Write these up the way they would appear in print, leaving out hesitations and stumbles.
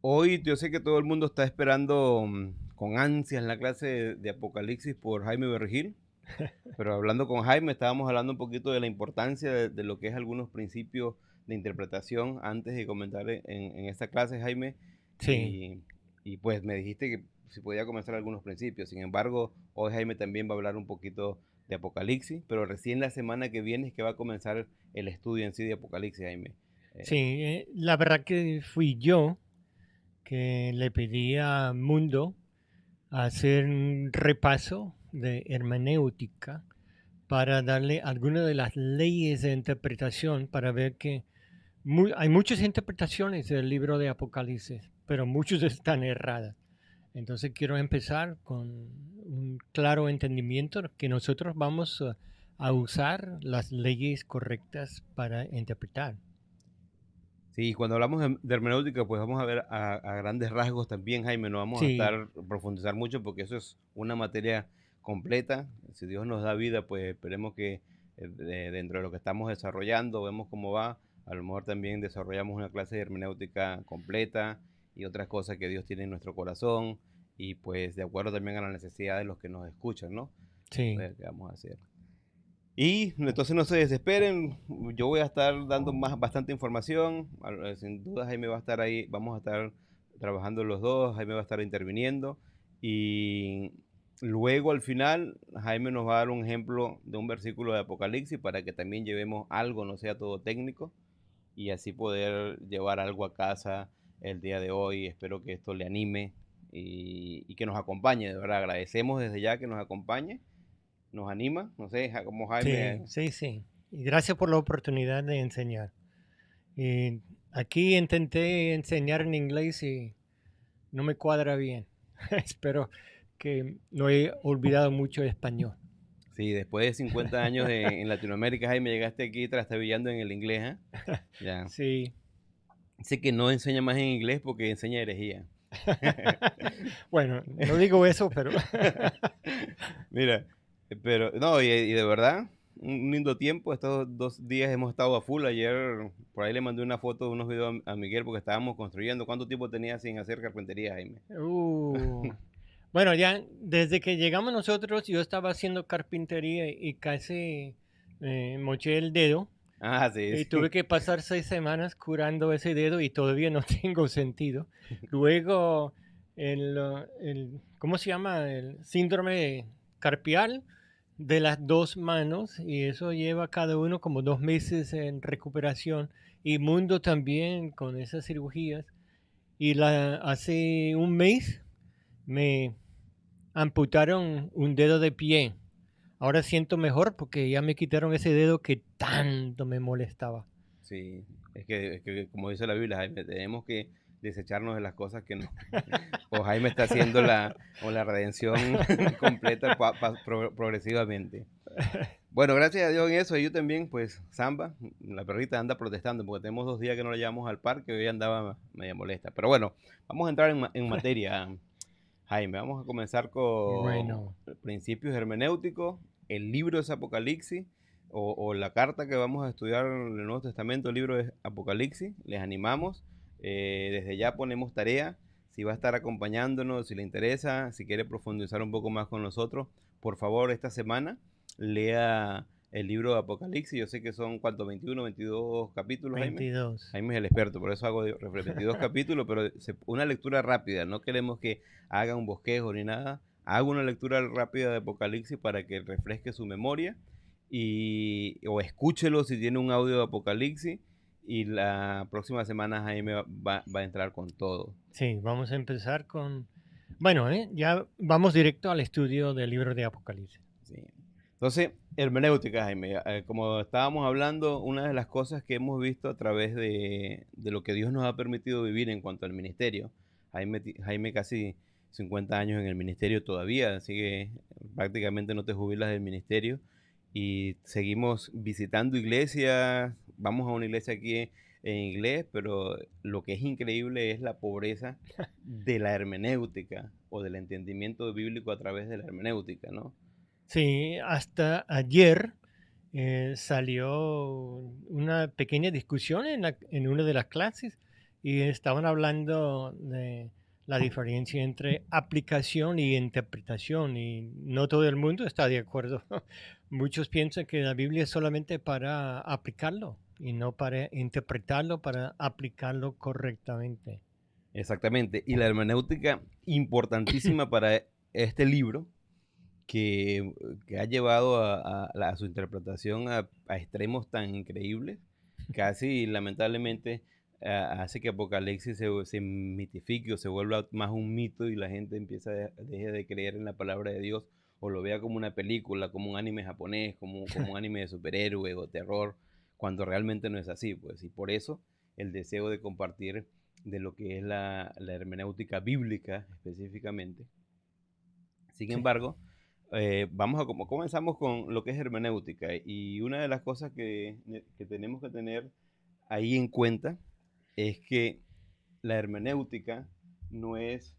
Hoy yo sé que todo el mundo está esperando con ansias la clase de Apocalipsis por Jaime Bergil, pero hablando con Jaime estábamos hablando un poquito de la importancia de lo que es algunos principios de interpretación antes de comentar en esta clase, Jaime, Sí, y, y pues me dijiste que si podía comenzar algunos principios. Sin embargo, hoy Jaime también va a hablar un poquito de Apocalipsis, pero recién la semana que viene es que va a comenzar el estudio en sí de Apocalipsis, Jaime. sí, Eh, la verdad que fui yo que le pedí a Mundo hacer un repaso de hermenéutica para darle algunas de las leyes de interpretación para ver que hay muchas interpretaciones del libro de Apocalipsis, pero muchas están erradas. Entonces quiero empezar con un claro entendimiento que nosotros vamos a usar las leyes correctas para interpretar. Sí, cuando hablamos de hermenéutica, pues vamos a ver a grandes rasgos también, Jaime, no vamos a Sí, estar profundizar mucho porque eso es una materia completa. Si Dios nos da vida, pues esperemos que dentro de lo que estamos desarrollando, vemos cómo va. A lo mejor también desarrollamos una clase de hermenéutica completa y otras cosas que Dios tiene en nuestro corazón y pues de acuerdo también a la necesidad de los que nos escuchan, ¿no? A sí. ver qué vamos a hacer. Y entonces no se desesperen, yo voy a estar dando bastante información, sin duda Jaime va a estar ahí, vamos a estar trabajando los dos, Jaime va a estar interviniendo y luego al final Jaime nos va a dar un ejemplo de un versículo de Apocalipsis para que también llevemos algo, no sea todo técnico y así poder llevar algo a casa el día de hoy. Espero que esto le anime y que nos acompañe, de verdad agradecemos desde ya que nos acompañe, nos anima, no sé, como Sí, Jaime. sí, sí. Y gracias por la oportunidad de enseñar. Y aquí intenté enseñar en inglés y no me cuadra bien. Espero que no he olvidado mucho español. Sí, después de 50 años en Latinoamérica, Jaime, llegaste aquí trastabillando en el inglés, ¿ah? Ya. Sí. Sé que no enseña más en inglés porque enseña herejía. Bueno, no digo eso, pero Mira, pero no, y de verdad, un lindo tiempo. Estos 2 días hemos estado a full. Ayer por ahí le mandé una foto de unos videos a Miguel porque estábamos construyendo. ¿Cuánto tiempo tenías sin hacer carpintería, Jaime? uh, bueno, ya desde que llegamos nosotros yo estaba haciendo carpintería y casi moché el dedo. Ah, sí, Y sí. tuve que pasar 6 semanas curando ese dedo y todavía no tengo sentido. Luego, ¿cómo se llama? El síndrome carpial de las dos manos y eso lleva a cada uno como 2 meses en recuperación. Y Mundo también con esas cirugías. Y hace un mes me amputaron un dedo de pie. Ahora siento mejor porque ya me quitaron ese dedo que tanto me molestaba. Sí, es que como dice la Biblia, Jaime, tenemos que desecharnos de las cosas que no. O Jaime está haciendo la redención completa progresivamente. Bueno, gracias a Dios en eso. Y yo también, pues, Samba, la perrita anda protestando porque tenemos 2 días que no la llevamos al parque. Hoy andaba media molesta. Pero bueno, vamos a entrar en materia, Jaime. Vamos a comenzar con Bueno, principios hermenéuticos. El libro es Apocalipsis o la carta que vamos a estudiar en el Nuevo Testamento. El libro es Apocalipsis. Les animamos. Desde ya ponemos tarea. Si va a estar acompañándonos, si le interesa, si quiere profundizar un poco más con nosotros, por favor, esta semana lea el libro de Apocalipsis. Yo sé que son, ¿cuántos? 21, 22 capítulos, Jaime. 22. Jaime es el experto, por eso hago 22 capítulos, pero una lectura rápida. No queremos que haga un bosquejo ni nada. Haga una lectura rápida de Apocalipsis para que refresque su memoria o escúchelo si tiene un audio de Apocalipsis. Y la próxima semana Jaime va a entrar con todo. Sí, vamos a empezar con... Bueno, ya vamos directo al estudio del libro de Apocalipsis. Sí. Entonces, hermenéutica, Jaime, como estábamos hablando, una de las cosas que hemos visto a través de lo que Dios nos ha permitido vivir en cuanto al ministerio, Jaime casi 50 años en el ministerio todavía, así que prácticamente no te jubilas del ministerio y seguimos visitando iglesias, vamos a una iglesia aquí en inglés, pero lo que es increíble es la pobreza de la hermenéutica o del entendimiento bíblico a través de la hermenéutica, ¿no? Sí, hasta ayer salió una pequeña discusión en una de las clases y estaban hablando de la diferencia entre aplicación y interpretación, y no todo el mundo está de acuerdo. Muchos piensan que la Biblia es solamente para aplicarlo y no para interpretarlo, para aplicarlo correctamente. Exactamente. Y la hermenéutica, importantísima para este libro, que, que ha llevado a su interpretación a extremos tan increíbles, casi lamentablemente hace que Apocalipsis se mitifique o se vuelva más un mito y la gente deje de creer en la palabra de Dios o lo vea como una película, como un anime japonés, como un anime de superhéroe o terror, cuando realmente no es así, pues. Y por eso el deseo de compartir de lo que es la hermenéutica bíblica específicamente. Sin Sí, embargo, vamos a como comenzamos con lo que es hermenéutica y una de las cosas que tenemos que tener ahí en cuenta es que la hermenéutica no es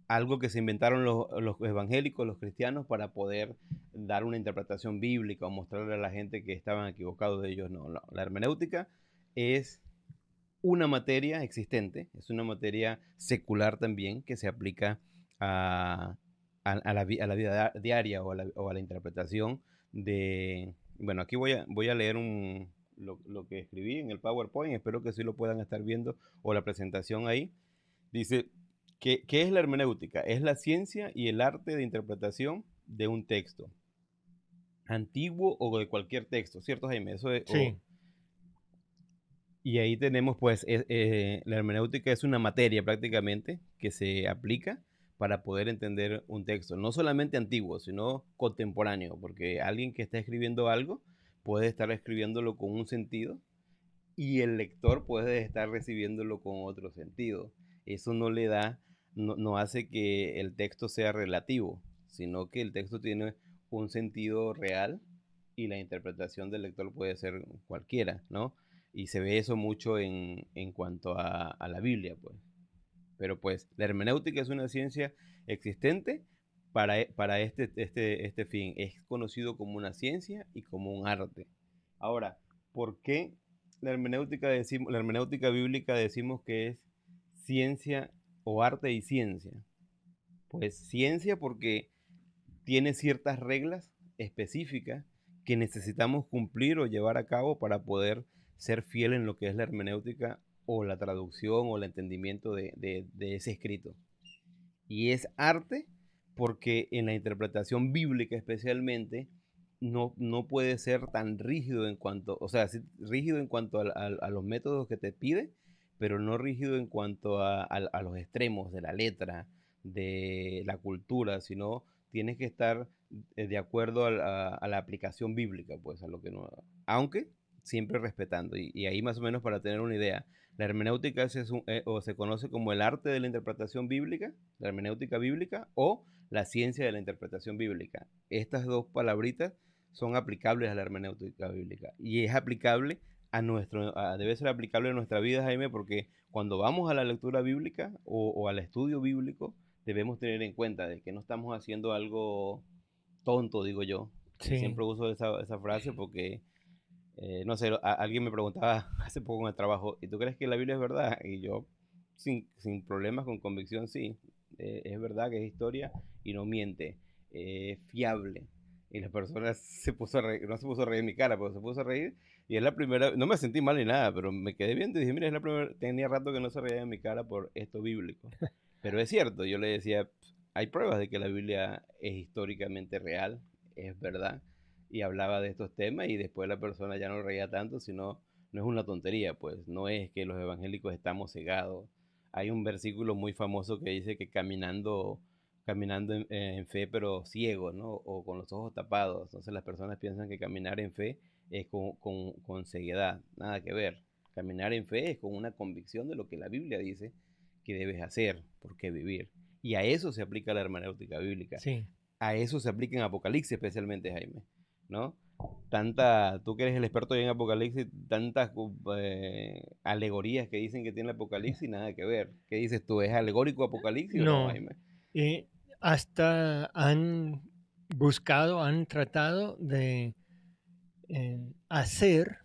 algo que se inventaron los evangélicos, los cristianos, para poder dar una interpretación bíblica o mostrarle a la gente que estaban equivocados de ellos. No, no. La hermenéutica es una materia existente, es una materia secular también que se aplica a, a la vida diaria o a la interpretación de... Bueno, aquí voy a leer lo que escribí en el PowerPoint, espero que sí lo puedan estar viendo o la presentación ahí. Dice, ¿qué es la hermenéutica? Es la ciencia y el arte de interpretación de un texto, antiguo o de cualquier texto, ¿cierto, Jaime? sí, Y ahí tenemos, pues, la hermenéutica es una materia prácticamente que se aplica para poder entender un texto, no solamente antiguo, sino contemporáneo, porque alguien que está escribiendo algo puede estar escribiéndolo con un sentido y el lector puede estar recibiéndolo con otro sentido. Eso no hace que el texto sea relativo, sino que el texto tiene un sentido real y la interpretación del lector puede ser cualquiera, ¿no? Y se ve eso mucho en cuanto a la Biblia, pues. Pero pues la hermenéutica es una ciencia existente para este fin. Es conocido como una ciencia y como un arte. Ahora, ¿por qué la hermenéutica bíblica decimos que es ciencia o arte y ciencia? Pues ciencia porque tiene ciertas reglas específicas que necesitamos cumplir o llevar a cabo para poder ser fiel en lo que es la hermenéutica o la traducción o el entendimiento de ese escrito. Y es arte porque en la interpretación bíblica especialmente no puede ser tan rígido en cuanto, o sea, sí, rígido en cuanto a los métodos que te pide, pero no rígido en cuanto a los extremos de la letra, de la cultura, sino tienes que estar de acuerdo a la aplicación bíblica, pues a lo que no, aunque siempre respetando. Y ahí más o menos para tener una idea, la hermenéutica o se conoce como el arte de la interpretación bíblica, la hermenéutica bíblica, o la ciencia de la interpretación bíblica. Estas dos palabritas son aplicables a la hermenéutica bíblica y es aplicable debe ser aplicable a nuestra vida, Jaime, porque cuando vamos a la lectura bíblica o al estudio bíblico, debemos tener en cuenta de que no estamos haciendo algo tonto, digo yo. Y sí. siempre uso esa frase porque no sé, alguien me preguntaba hace poco en el trabajo, ¿y tú crees que la Biblia es verdad? Y yo, sin problemas, con convicción, sí, es verdad que es historia y no miente, es fiable. Y la persona se puso a reír, no se puso a reír en mi cara, pero se puso a reír. Y es la primera, no me sentí mal ni nada, pero me quedé viendo y dije, mira, es la primera, tenía rato que no se reía en mi cara por esto bíblico. Pero es cierto, yo le decía, hay pruebas de que la Biblia es históricamente real, es verdad y hablaba de estos temas y después la persona ya no reía tanto, sino no es una tontería, pues no es que los evangélicos estamos cegados. Hay un versículo muy famoso que dice que caminando en fe pero ciego, ¿no? O con los ojos tapados. Entonces las personas piensan que caminar en fe es con ceguedad, nada que ver. Caminar en fe es con una convicción de lo que la Biblia dice que debes hacer, por qué vivir. Y a eso se aplica la hermenéutica bíblica. Sí, A eso se aplica en Apocalipsis especialmente, Jaime. ¿No? Tú que eres el experto en Apocalipsis, tantas alegorías que dicen que tiene el Apocalipsis, nada que ver. ¿Qué dices tú? ¿Es alegórico Apocalipsis o no, no. Jaime? eh, Hasta han buscado, han tratado de hacer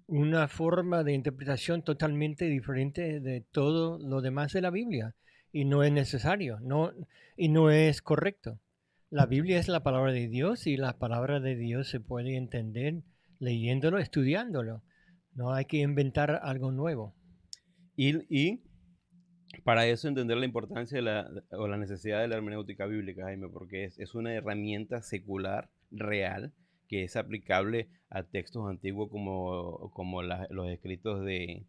una forma de interpretación totalmente diferente de todo lo demás de la Biblia y no es necesario, no, y no es correcto. La Biblia es la palabra de Dios y la palabra de Dios se puede entender leyéndolo, estudiándolo. No hay que inventar algo nuevo. Y para eso entender la importancia o la necesidad de la hermenéutica bíblica, Jaime, porque es una herramienta secular real que es aplicable a textos antiguos como los escritos de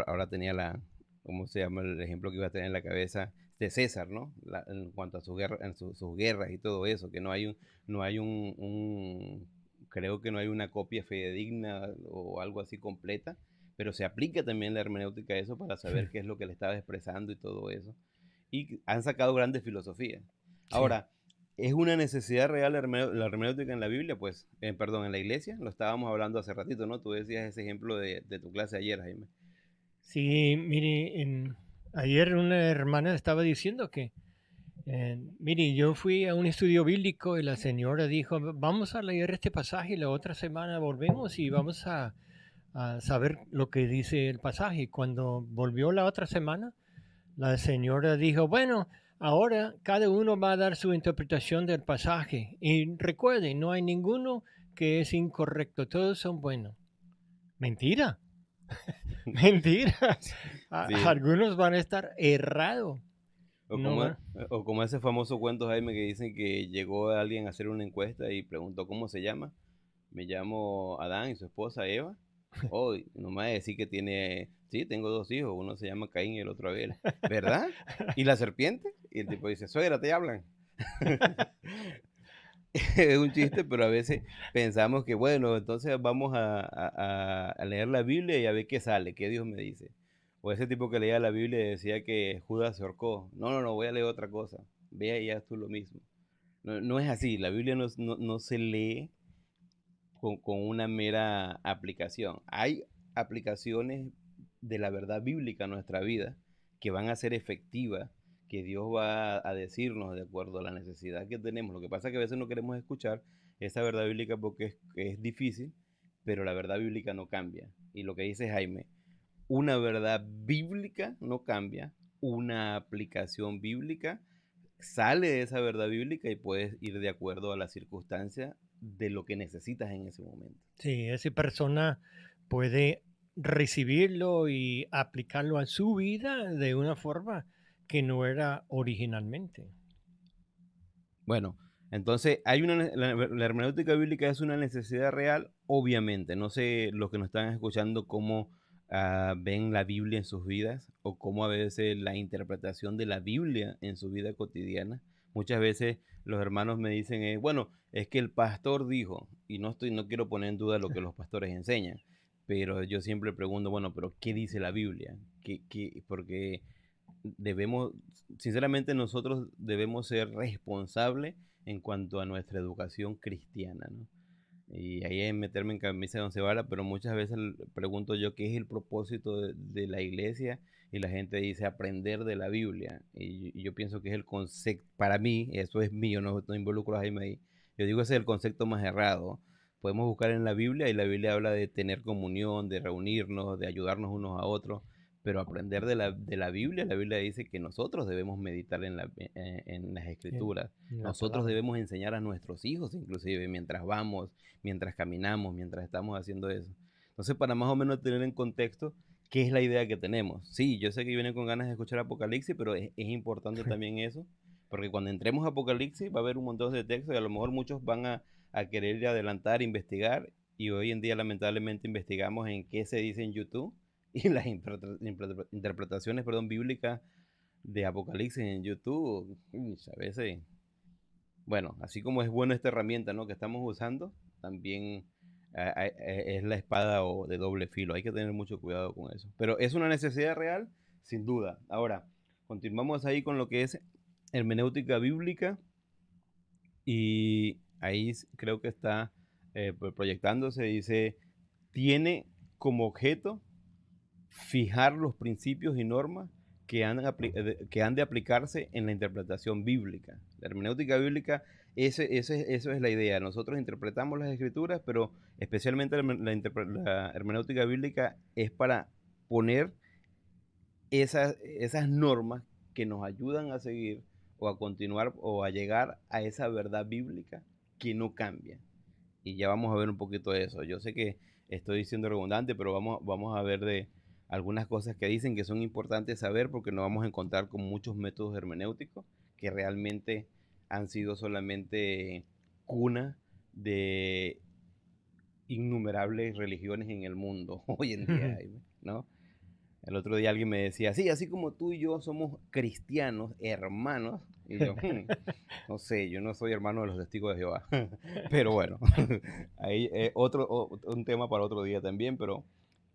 ahora tenía ¿cómo se llama el ejemplo que iba a tener en la cabeza? De César, ¿no? En cuanto a su guerra, sus guerras y todo eso, que no hay creo que no hay una copia fidedigna o algo así completa, pero se aplica también la hermenéutica a eso para saber qué es lo que le estaba expresando y todo eso. Y han sacado grandes filosofías. Sí. Ahora, ¿es una necesidad real la hermenéutica en la Biblia? Pues, perdón, en la iglesia, lo estábamos hablando hace ratito, ¿no? Tú decías ese ejemplo de tu clase ayer, Jaime. Sí, mire, ayer una hermana estaba diciendo que, mire, yo fui a un estudio bíblico y la señora dijo, vamos a leer este pasaje y la otra semana volvemos y vamos a saber lo que dice el pasaje. Y cuando volvió la otra semana, la señora dijo, bueno, ahora cada uno va a dar su interpretación del pasaje. Y recuerden, no hay ninguno que es incorrecto, todos son buenos. Mentira. Mentira. Sí. Algunos van a estar errados. O No como, van. o como ese famoso cuento, Jaime, que dicen que llegó alguien a hacer una encuesta y preguntó cómo se llama. Me llamo Adán y su esposa Eva. Oh, y nomás decir que tiene, sí, tengo dos hijos, uno se llama Caín y el otro Abel. ¿Verdad? ¿Y la serpiente? Y el tipo dice, suegra, te hablan. Es un chiste, pero a veces pensamos que, bueno, entonces vamos a leer la Biblia y a ver qué sale, qué Dios me dice. O ese tipo que leía la Biblia y decía que Judas se ahorcó. No, no, no, voy a leer otra cosa. Ve y haz tú lo mismo. No, no es así, la Biblia no se lee con una mera aplicación. Hay aplicaciones de la verdad bíblica a nuestra vida que van a ser efectivas, que Dios va a decirnos de acuerdo a la necesidad que tenemos. Lo que pasa es que a veces no queremos escuchar esa verdad bíblica porque es difícil, pero la verdad bíblica no cambia. Y lo que dice Jaime, una verdad bíblica no cambia, una aplicación bíblica sale de esa verdad bíblica y puedes ir de acuerdo a la circunstancia de lo que necesitas en ese momento. Sí, esa persona puede recibirlo y aplicarlo a su vida de una forma que no era originalmente. Bueno, entonces hay la hermenéutica bíblica es una necesidad real, obviamente. No sé los que nos están escuchando cómo ven la Biblia en sus vidas o cómo a veces la interpretación de la Biblia en su vida cotidiana. Muchas veces los hermanos me dicen, bueno, es que el pastor dijo, y no quiero poner en duda lo que los pastores enseñan, pero yo siempre pregunto, bueno, pero ¿qué dice la Biblia? Porque debemos, sinceramente nosotros debemos ser responsables en cuanto a nuestra educación cristiana, ¿no? Y ahí es meterme en camisa de once varas, pero muchas veces pregunto yo qué es el propósito de la iglesia y la gente dice aprender de la Biblia. Y yo pienso que es el concepto, para mí, eso es mío, no involucro a Jaime ahí. Yo digo ese es el concepto más errado. Podemos buscar en la Biblia y la Biblia habla de tener comunión, de reunirnos, de ayudarnos unos a otros, pero aprender de la Biblia dice que nosotros debemos meditar en las En, escrituras. en la Nosotros palabra. debemos enseñar a nuestros hijos, inclusive, mientras vamos, mientras caminamos, mientras estamos haciendo eso. Entonces, para más o menos tener en contexto qué es la idea que tenemos. Sí, yo sé que vienen con ganas de escuchar Apocalipsis, pero es importante también eso, porque cuando entremos a Apocalipsis va a haber un montón de textos y a lo mejor muchos van a querer adelantar, investigar, y hoy en día lamentablemente investigamos en qué se dice en YouTube y las interpretaciones, perdón, bíblicas de Apocalipsis en YouTube, a veces, bueno, así como es buena esta herramienta, ¿no? Que estamos usando, también es la espada o de doble filo. Hay que tener mucho cuidado con eso. Pero es una necesidad real, sin duda. Ahora, continuamos ahí con lo que es hermenéutica bíblica y ahí creo que está proyectándose, dice, tiene como objeto fijar los principios y normas que han de aplicarse en la interpretación bíblica. La hermenéutica bíblica Eso es la idea. Nosotros interpretamos las escrituras, pero especialmente la hermenéutica bíblica es para poner esas normas que nos ayudan a seguir o a continuar o a llegar a esa verdad bíblica que no cambia. Y ya vamos a ver un poquito de eso. Yo sé que estoy siendo redundante, pero vamos a ver de algunas cosas que dicen que son importantes saber porque nos vamos a encontrar con muchos métodos hermenéuticos que realmente han sido solamente cuna de innumerables religiones en el mundo hoy en día, Jaime, ¿no? El otro día alguien me decía, sí, así como tú y yo somos cristianos, hermanos, y yo, no sé, yo no soy hermano de los testigos de Jehová, pero bueno, ahí un tema para otro día también, pero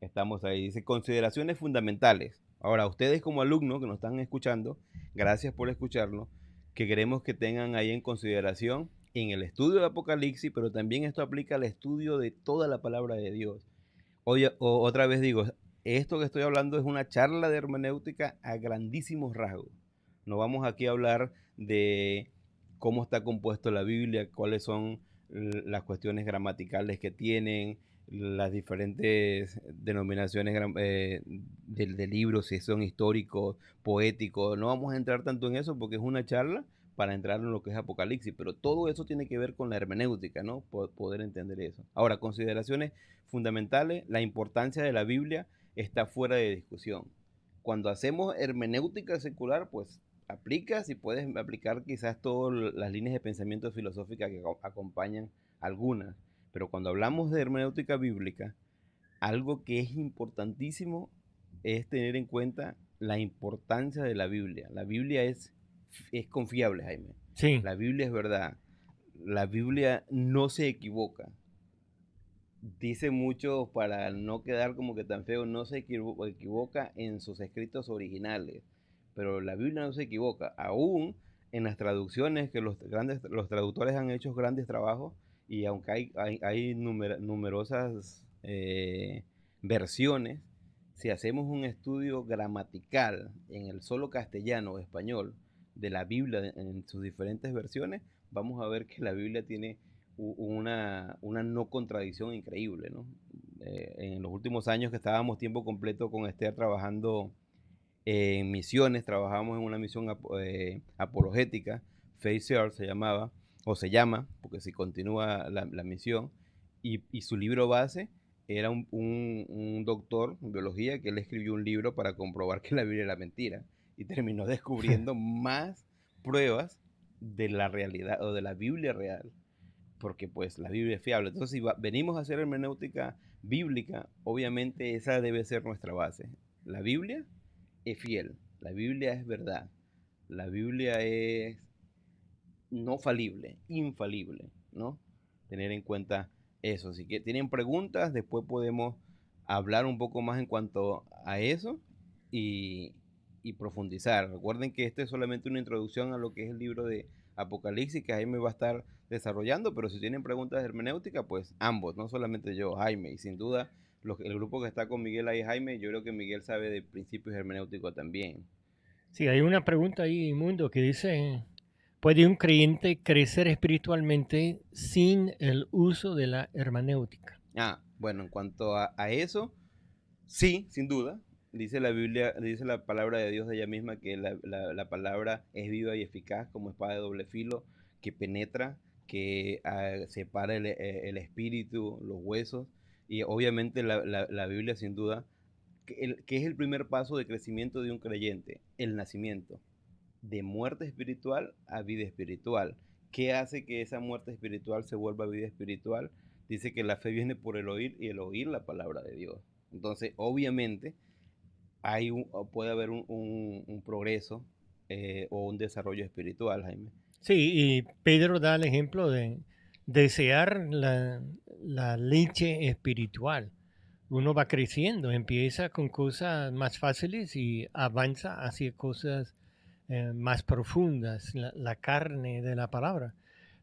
estamos ahí. Dice, consideraciones fundamentales. Ahora, ustedes como alumnos que nos están escuchando, gracias por escucharnos, que queremos que tengan ahí en consideración en el estudio de Apocalipsis, pero también esto aplica al estudio de toda la palabra de Dios. Oye, otra vez digo, esto que estoy hablando es una charla de hermenéutica a grandísimos rasgos. No vamos aquí a hablar de cómo está compuesto la Biblia, cuáles son las cuestiones gramaticales que tienen, las diferentes denominaciones de libros, si son históricos, poéticos. No vamos a entrar tanto en eso porque es una charla para entrar en lo que es Apocalipsis, pero todo eso tiene que ver con la hermenéutica, ¿no? Poder entender eso. Ahora, consideraciones fundamentales, la importancia de la Biblia está fuera de discusión. Cuando hacemos hermenéutica secular, pues aplicas y puedes aplicar quizás todas las líneas de pensamiento filosóficas que acompañan algunas. Pero cuando hablamos de hermenéutica bíblica, algo que es importantísimo es tener en cuenta la importancia de la Biblia. La Biblia es confiable, Jaime. Sí, La Biblia es verdad. La Biblia no se equivoca. Dice mucho para no quedar como que tan feo, no se equivoca en sus escritos originales, pero la Biblia no se equivoca, aún en las traducciones que los traductores han hecho grandes trabajos y aunque hay numerosas versiones, si hacemos un estudio gramatical en el solo castellano o español de la Biblia en sus diferentes versiones, vamos a ver que la Biblia tiene una no contradicción increíble, ¿no? En los últimos años que estábamos tiempo completo con Esther trabajando en misiones, trabajamos en una misión apologética, Faith Search se llamaba, o se llama, porque si continúa la misión, y su libro base era un doctor en biología que él escribió un libro para comprobar que la Biblia era mentira, y terminó descubriendo más pruebas de la realidad o de la Biblia real porque pues la Biblia es fiable. Entonces, si venimos a hacer hermenéutica bíblica, obviamente esa debe ser nuestra base. La Biblia es fiel, la Biblia es verdad, la Biblia es no falible, infalible, ¿no? Tener en cuenta eso. Así que tienen preguntas, después podemos hablar un poco más en cuanto a eso y, y profundizar. Recuerden que este es solamente una introducción a lo que es el libro de Apocalipsis, que Jaime va a estar desarrollando, pero si tienen preguntas de hermenéutica, pues ambos, no solamente yo, Jaime, y sin duda el grupo que está con Miguel ahí, Jaime, yo creo que Miguel sabe de principios hermenéuticos también. sí, hay una pregunta ahí, Mundo, que dice, ¿puede un creyente crecer espiritualmente sin el uso de la hermenéutica? Bueno, en cuanto a eso, sí, sin duda. Dice la Biblia, dice la palabra de Dios de ella misma que la palabra es viva y eficaz como espada de doble filo, que penetra, que separa el espíritu, los huesos. Y obviamente la Biblia sin duda, que es el primer paso de crecimiento de un creyente, el nacimiento, de muerte espiritual a vida espiritual. ¿Qué hace que esa muerte espiritual se vuelva vida espiritual? Dice que la fe viene por el oír y el oír la palabra de Dios. Entonces, obviamente, puede haber un progreso o un desarrollo espiritual, Jaime. Sí, y Pedro da el ejemplo de desear la leche espiritual. Uno va creciendo, empieza con cosas más fáciles y avanza hacia cosas más profundas, la carne de la palabra.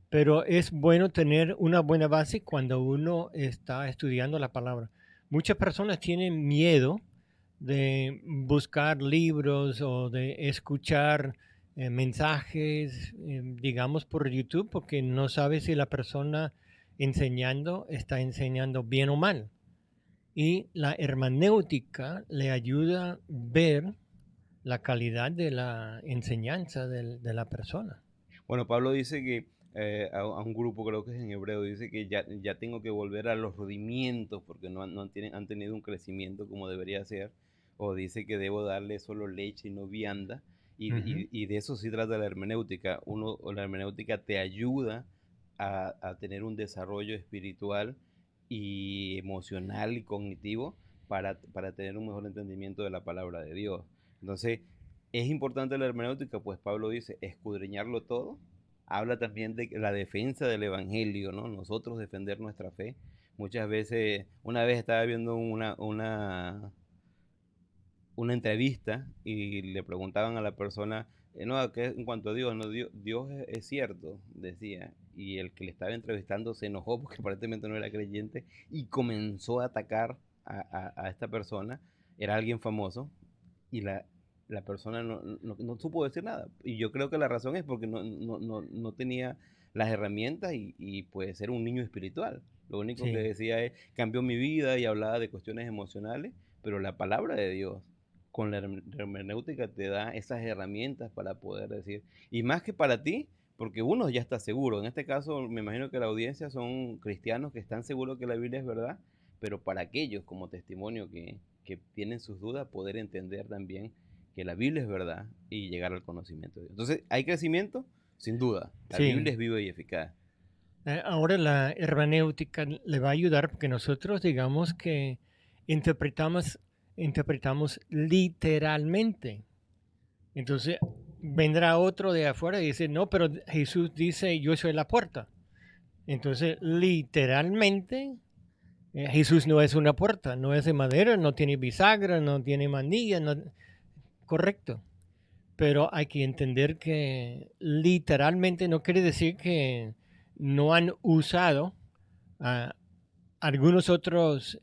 Pero es bueno tener una buena base cuando uno está estudiando la palabra. Muchas personas tienen miedo de buscar libros o de escuchar mensajes, digamos, por YouTube, porque no sabe si la persona enseñando está enseñando bien o mal. Y la hermenéutica le ayuda a ver la calidad de la enseñanza de la persona. Bueno, Pablo dice que a un grupo, creo que es en hebreo, dice que ya tengo que volver a los rudimentos porque han tenido un crecimiento como debería ser, o dice que debo darle solo leche y no vianda, Ujú. y de eso sí trata la hermenéutica. La hermenéutica te ayuda a tener un desarrollo espiritual y emocional y cognitivo para tener un mejor entendimiento de la palabra de Dios. Entonces, es importante la hermenéutica, pues Pablo dice, escudriñarlo todo. Habla también de la defensa del evangelio, ¿no? Nosotros defender nuestra fe. Muchas veces, una vez estaba viendo una entrevista y le preguntaban a la persona, no, que en cuanto a Dios, no, Dios es cierto, decía, y el que le estaba entrevistando se enojó porque aparentemente no era creyente y comenzó a atacar a esta persona, era alguien famoso, y la persona no supo decir nada. Y yo creo que la razón es porque no tenía las herramientas y puede ser un niño espiritual. Lo único que Sí, decía es, cambió mi vida y hablaba de cuestiones emocionales, pero la palabra de Dios con la hermenéutica te da esas herramientas para poder decir, y más que para ti, porque uno ya está seguro. En este caso, me imagino que la audiencia son cristianos que están seguros que la Biblia es verdad, pero para aquellos como testimonio que tienen sus dudas, poder entender también que la Biblia es verdad y llegar al conocimiento de Dios. Entonces, ¿hay crecimiento? Sin duda. La sí. Biblia es viva y eficaz. Ahora la hermenéutica le va a ayudar porque nosotros digamos que interpretamos, interpretamos literalmente. Entonces vendrá otro de afuera y dice, no, pero Jesús dice, yo soy la puerta. Entonces, literalmente, Jesús no es una puerta, no es de madera, no tiene bisagra, no tiene manilla, correcto. Pero hay que entender que literalmente no quiere decir que no han usado ah, algunos otros,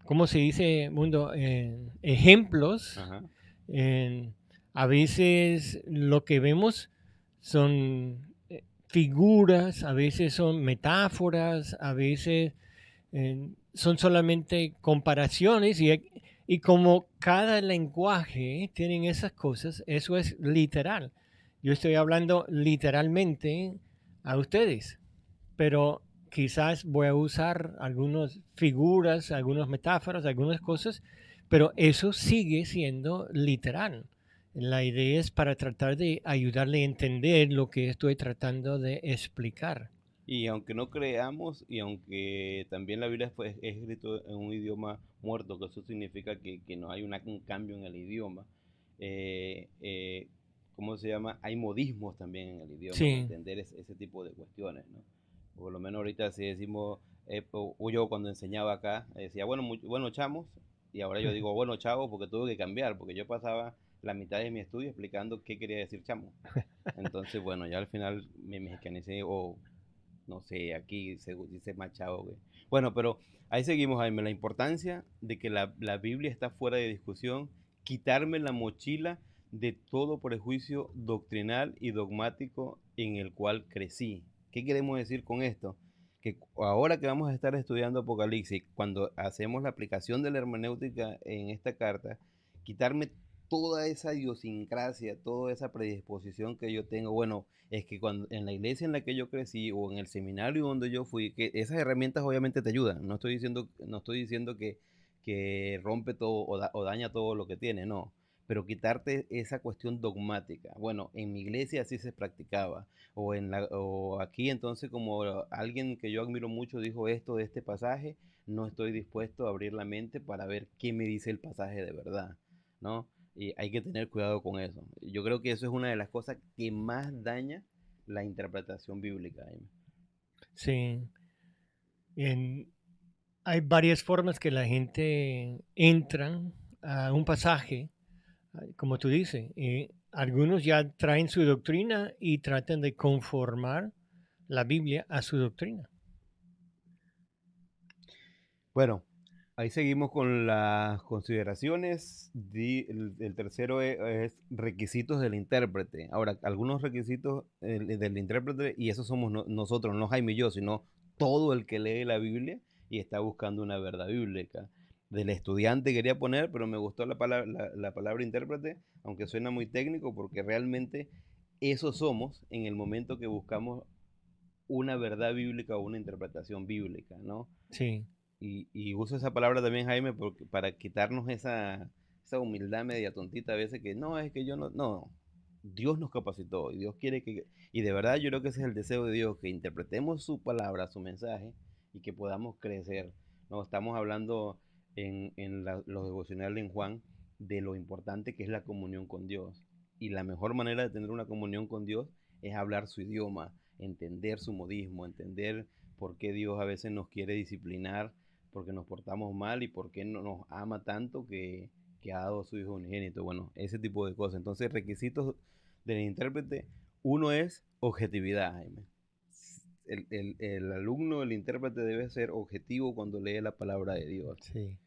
¿cómo se dice, Mundo? Ejemplos. Ajá. En- a veces lo que vemos son figuras, a veces son metáforas, a veces son solamente comparaciones y como cada lenguaje tienen esas cosas, eso es literal. Yo estoy hablando literalmente a ustedes, pero quizás voy a usar algunas figuras, algunas metáforas, algunas cosas, pero eso sigue siendo literal. La idea es para tratar de ayudarle a entender lo que estoy tratando de explicar. Y aunque no creamos, y aunque también la Biblia es escrito en un idioma muerto, que eso significa que no hay un cambio en el idioma, eh, eh, ¿cómo se llama? Hay modismos también en el idioma, en Sí, entender ese tipo de cuestiones, ¿no? Por lo menos ahorita si decimos, o yo cuando enseñaba acá, decía, bueno, bueno, chamos, y ahora yo digo, bueno, chavos, porque tuve que cambiar, porque yo pasaba la mitad de mi estudio explicando qué quería decir chamo. Entonces, bueno, ya al final me mexicanicé o no sé, aquí se dice Machado, güey. Bueno, pero ahí seguimos, Jaime. La importancia de que la Biblia está fuera de discusión, quitarme la mochila de todo prejuicio doctrinal y dogmático en el cual crecí. ¿Qué queremos decir con esto? Que ahora que vamos a estar estudiando Apocalipsis, cuando hacemos la aplicación de la hermenéutica en esta carta, quitarme toda esa idiosincrasia, toda esa predisposición que yo tengo. Bueno, es que cuando en la iglesia en la que yo crecí o en el seminario donde yo fui, que esas herramientas obviamente te ayudan. No estoy diciendo que rompe todo o daña todo lo que tiene, no. Pero quitarte esa cuestión dogmática. Bueno, en mi iglesia así se practicaba. O aquí entonces como alguien que yo admiro mucho dijo esto de este pasaje, no estoy dispuesto a abrir la mente para ver qué me dice el pasaje de verdad, ¿no? Y hay que tener cuidado con eso. Yo creo que eso es una de las cosas que más daña la interpretación bíblica, Jaime. sí. En- hay varias formas que la gente entra a un pasaje, como tú dices. Algunos ya traen su doctrina y tratan de conformar la Biblia a su doctrina. Bueno, Ahí seguimos con las consideraciones. El tercero es requisitos del intérprete. Ahora, algunos requisitos del intérprete, y esos somos nosotros, no Jaime y yo, sino todo el que lee la Biblia y está buscando una verdad bíblica. Del estudiante quería poner, pero me gustó la palabra intérprete, aunque suena muy técnico, porque realmente eso somos en el momento que buscamos una verdad bíblica o una interpretación bíblica, ¿no? Sí, Y uso esa palabra también, Jaime, para quitarnos esa humildad media tontita a veces que no, es que yo no, no, Dios nos capacitó y Dios quiere y de verdad yo creo que ese es el deseo de Dios, que interpretemos su palabra, su mensaje y que podamos crecer. No, estamos hablando los devocionales en Juan de lo importante que es la comunión con Dios. Y la mejor manera de tener una comunión con Dios es hablar su idioma, entender su modismo, entender por qué Dios a veces nos quiere disciplinar porque nos portamos mal y porque no nos ama tanto que ha dado a su hijo unigénito. Bueno, ese tipo de cosas. Entonces, requisitos del intérprete, uno es objetividad, Jaime. El alumno, el intérprete debe ser objetivo cuando lee la palabra de Dios sí,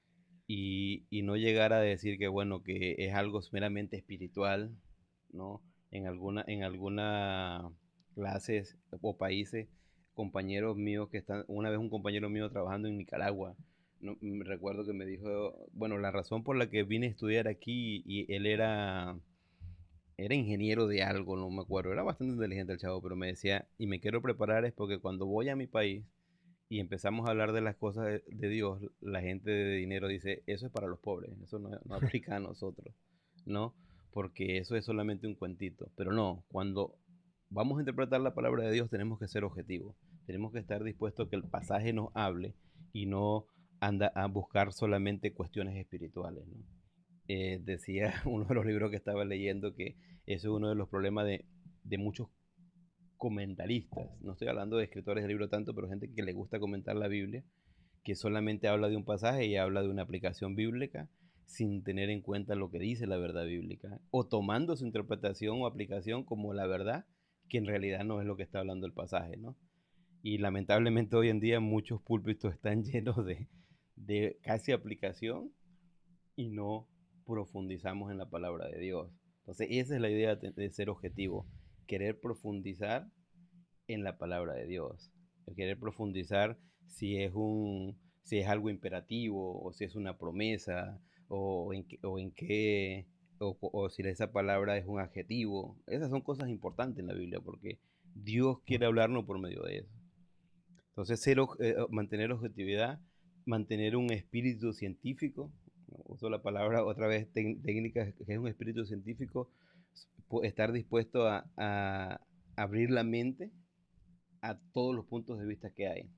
y no llegar a decir que, bueno, que es algo meramente espiritual, ¿no? En alguna clases o países, compañeros míos que están, una vez un compañero mío trabajando en Nicaragua, no, recuerdo que me dijo, bueno, la razón por la que vine a estudiar aquí y él era ingeniero de algo, no me acuerdo, era bastante inteligente el chavo, pero me decía, y me quiero preparar es porque cuando voy a mi país, y empezamos a hablar de las cosas de Dios, la gente de dinero dice, eso es para los pobres, eso no aplica a nosotros, ¿no? Porque eso es solamente un cuentito. Pero no, cuando vamos a interpretar la palabra de Dios tenemos que ser objetivos, tenemos que estar dispuestos a que el pasaje nos hable y no anda a buscar solamente cuestiones espirituales, ¿no? Decía uno de los libros que estaba leyendo que eso es uno de los problemas de muchos comentaristas, no estoy hablando de escritores de libro tanto, pero gente que le gusta comentar la Biblia, que solamente habla de un pasaje y habla de una aplicación bíblica sin tener en cuenta lo que dice la verdad bíblica, o tomando su interpretación o aplicación como la verdad, que en realidad no es lo que está hablando el pasaje, ¿no? Y lamentablemente hoy en día muchos púlpitos están llenos de casi aplicación y no profundizamos en la palabra de Dios. Entonces esa es la idea de ser objetivo, querer profundizar en la palabra de Dios. El querer profundizar si es algo imperativo o si es una promesa o si esa palabra es un adjetivo. Esas son cosas importantes en la Biblia porque Dios quiere hablarnos por medio de eso. Entonces, mantener objetividad, mantener un espíritu científico, uso la palabra otra vez técnica, que es un espíritu científico, estar dispuesto a abrir la mente a todos los puntos de vista que hay.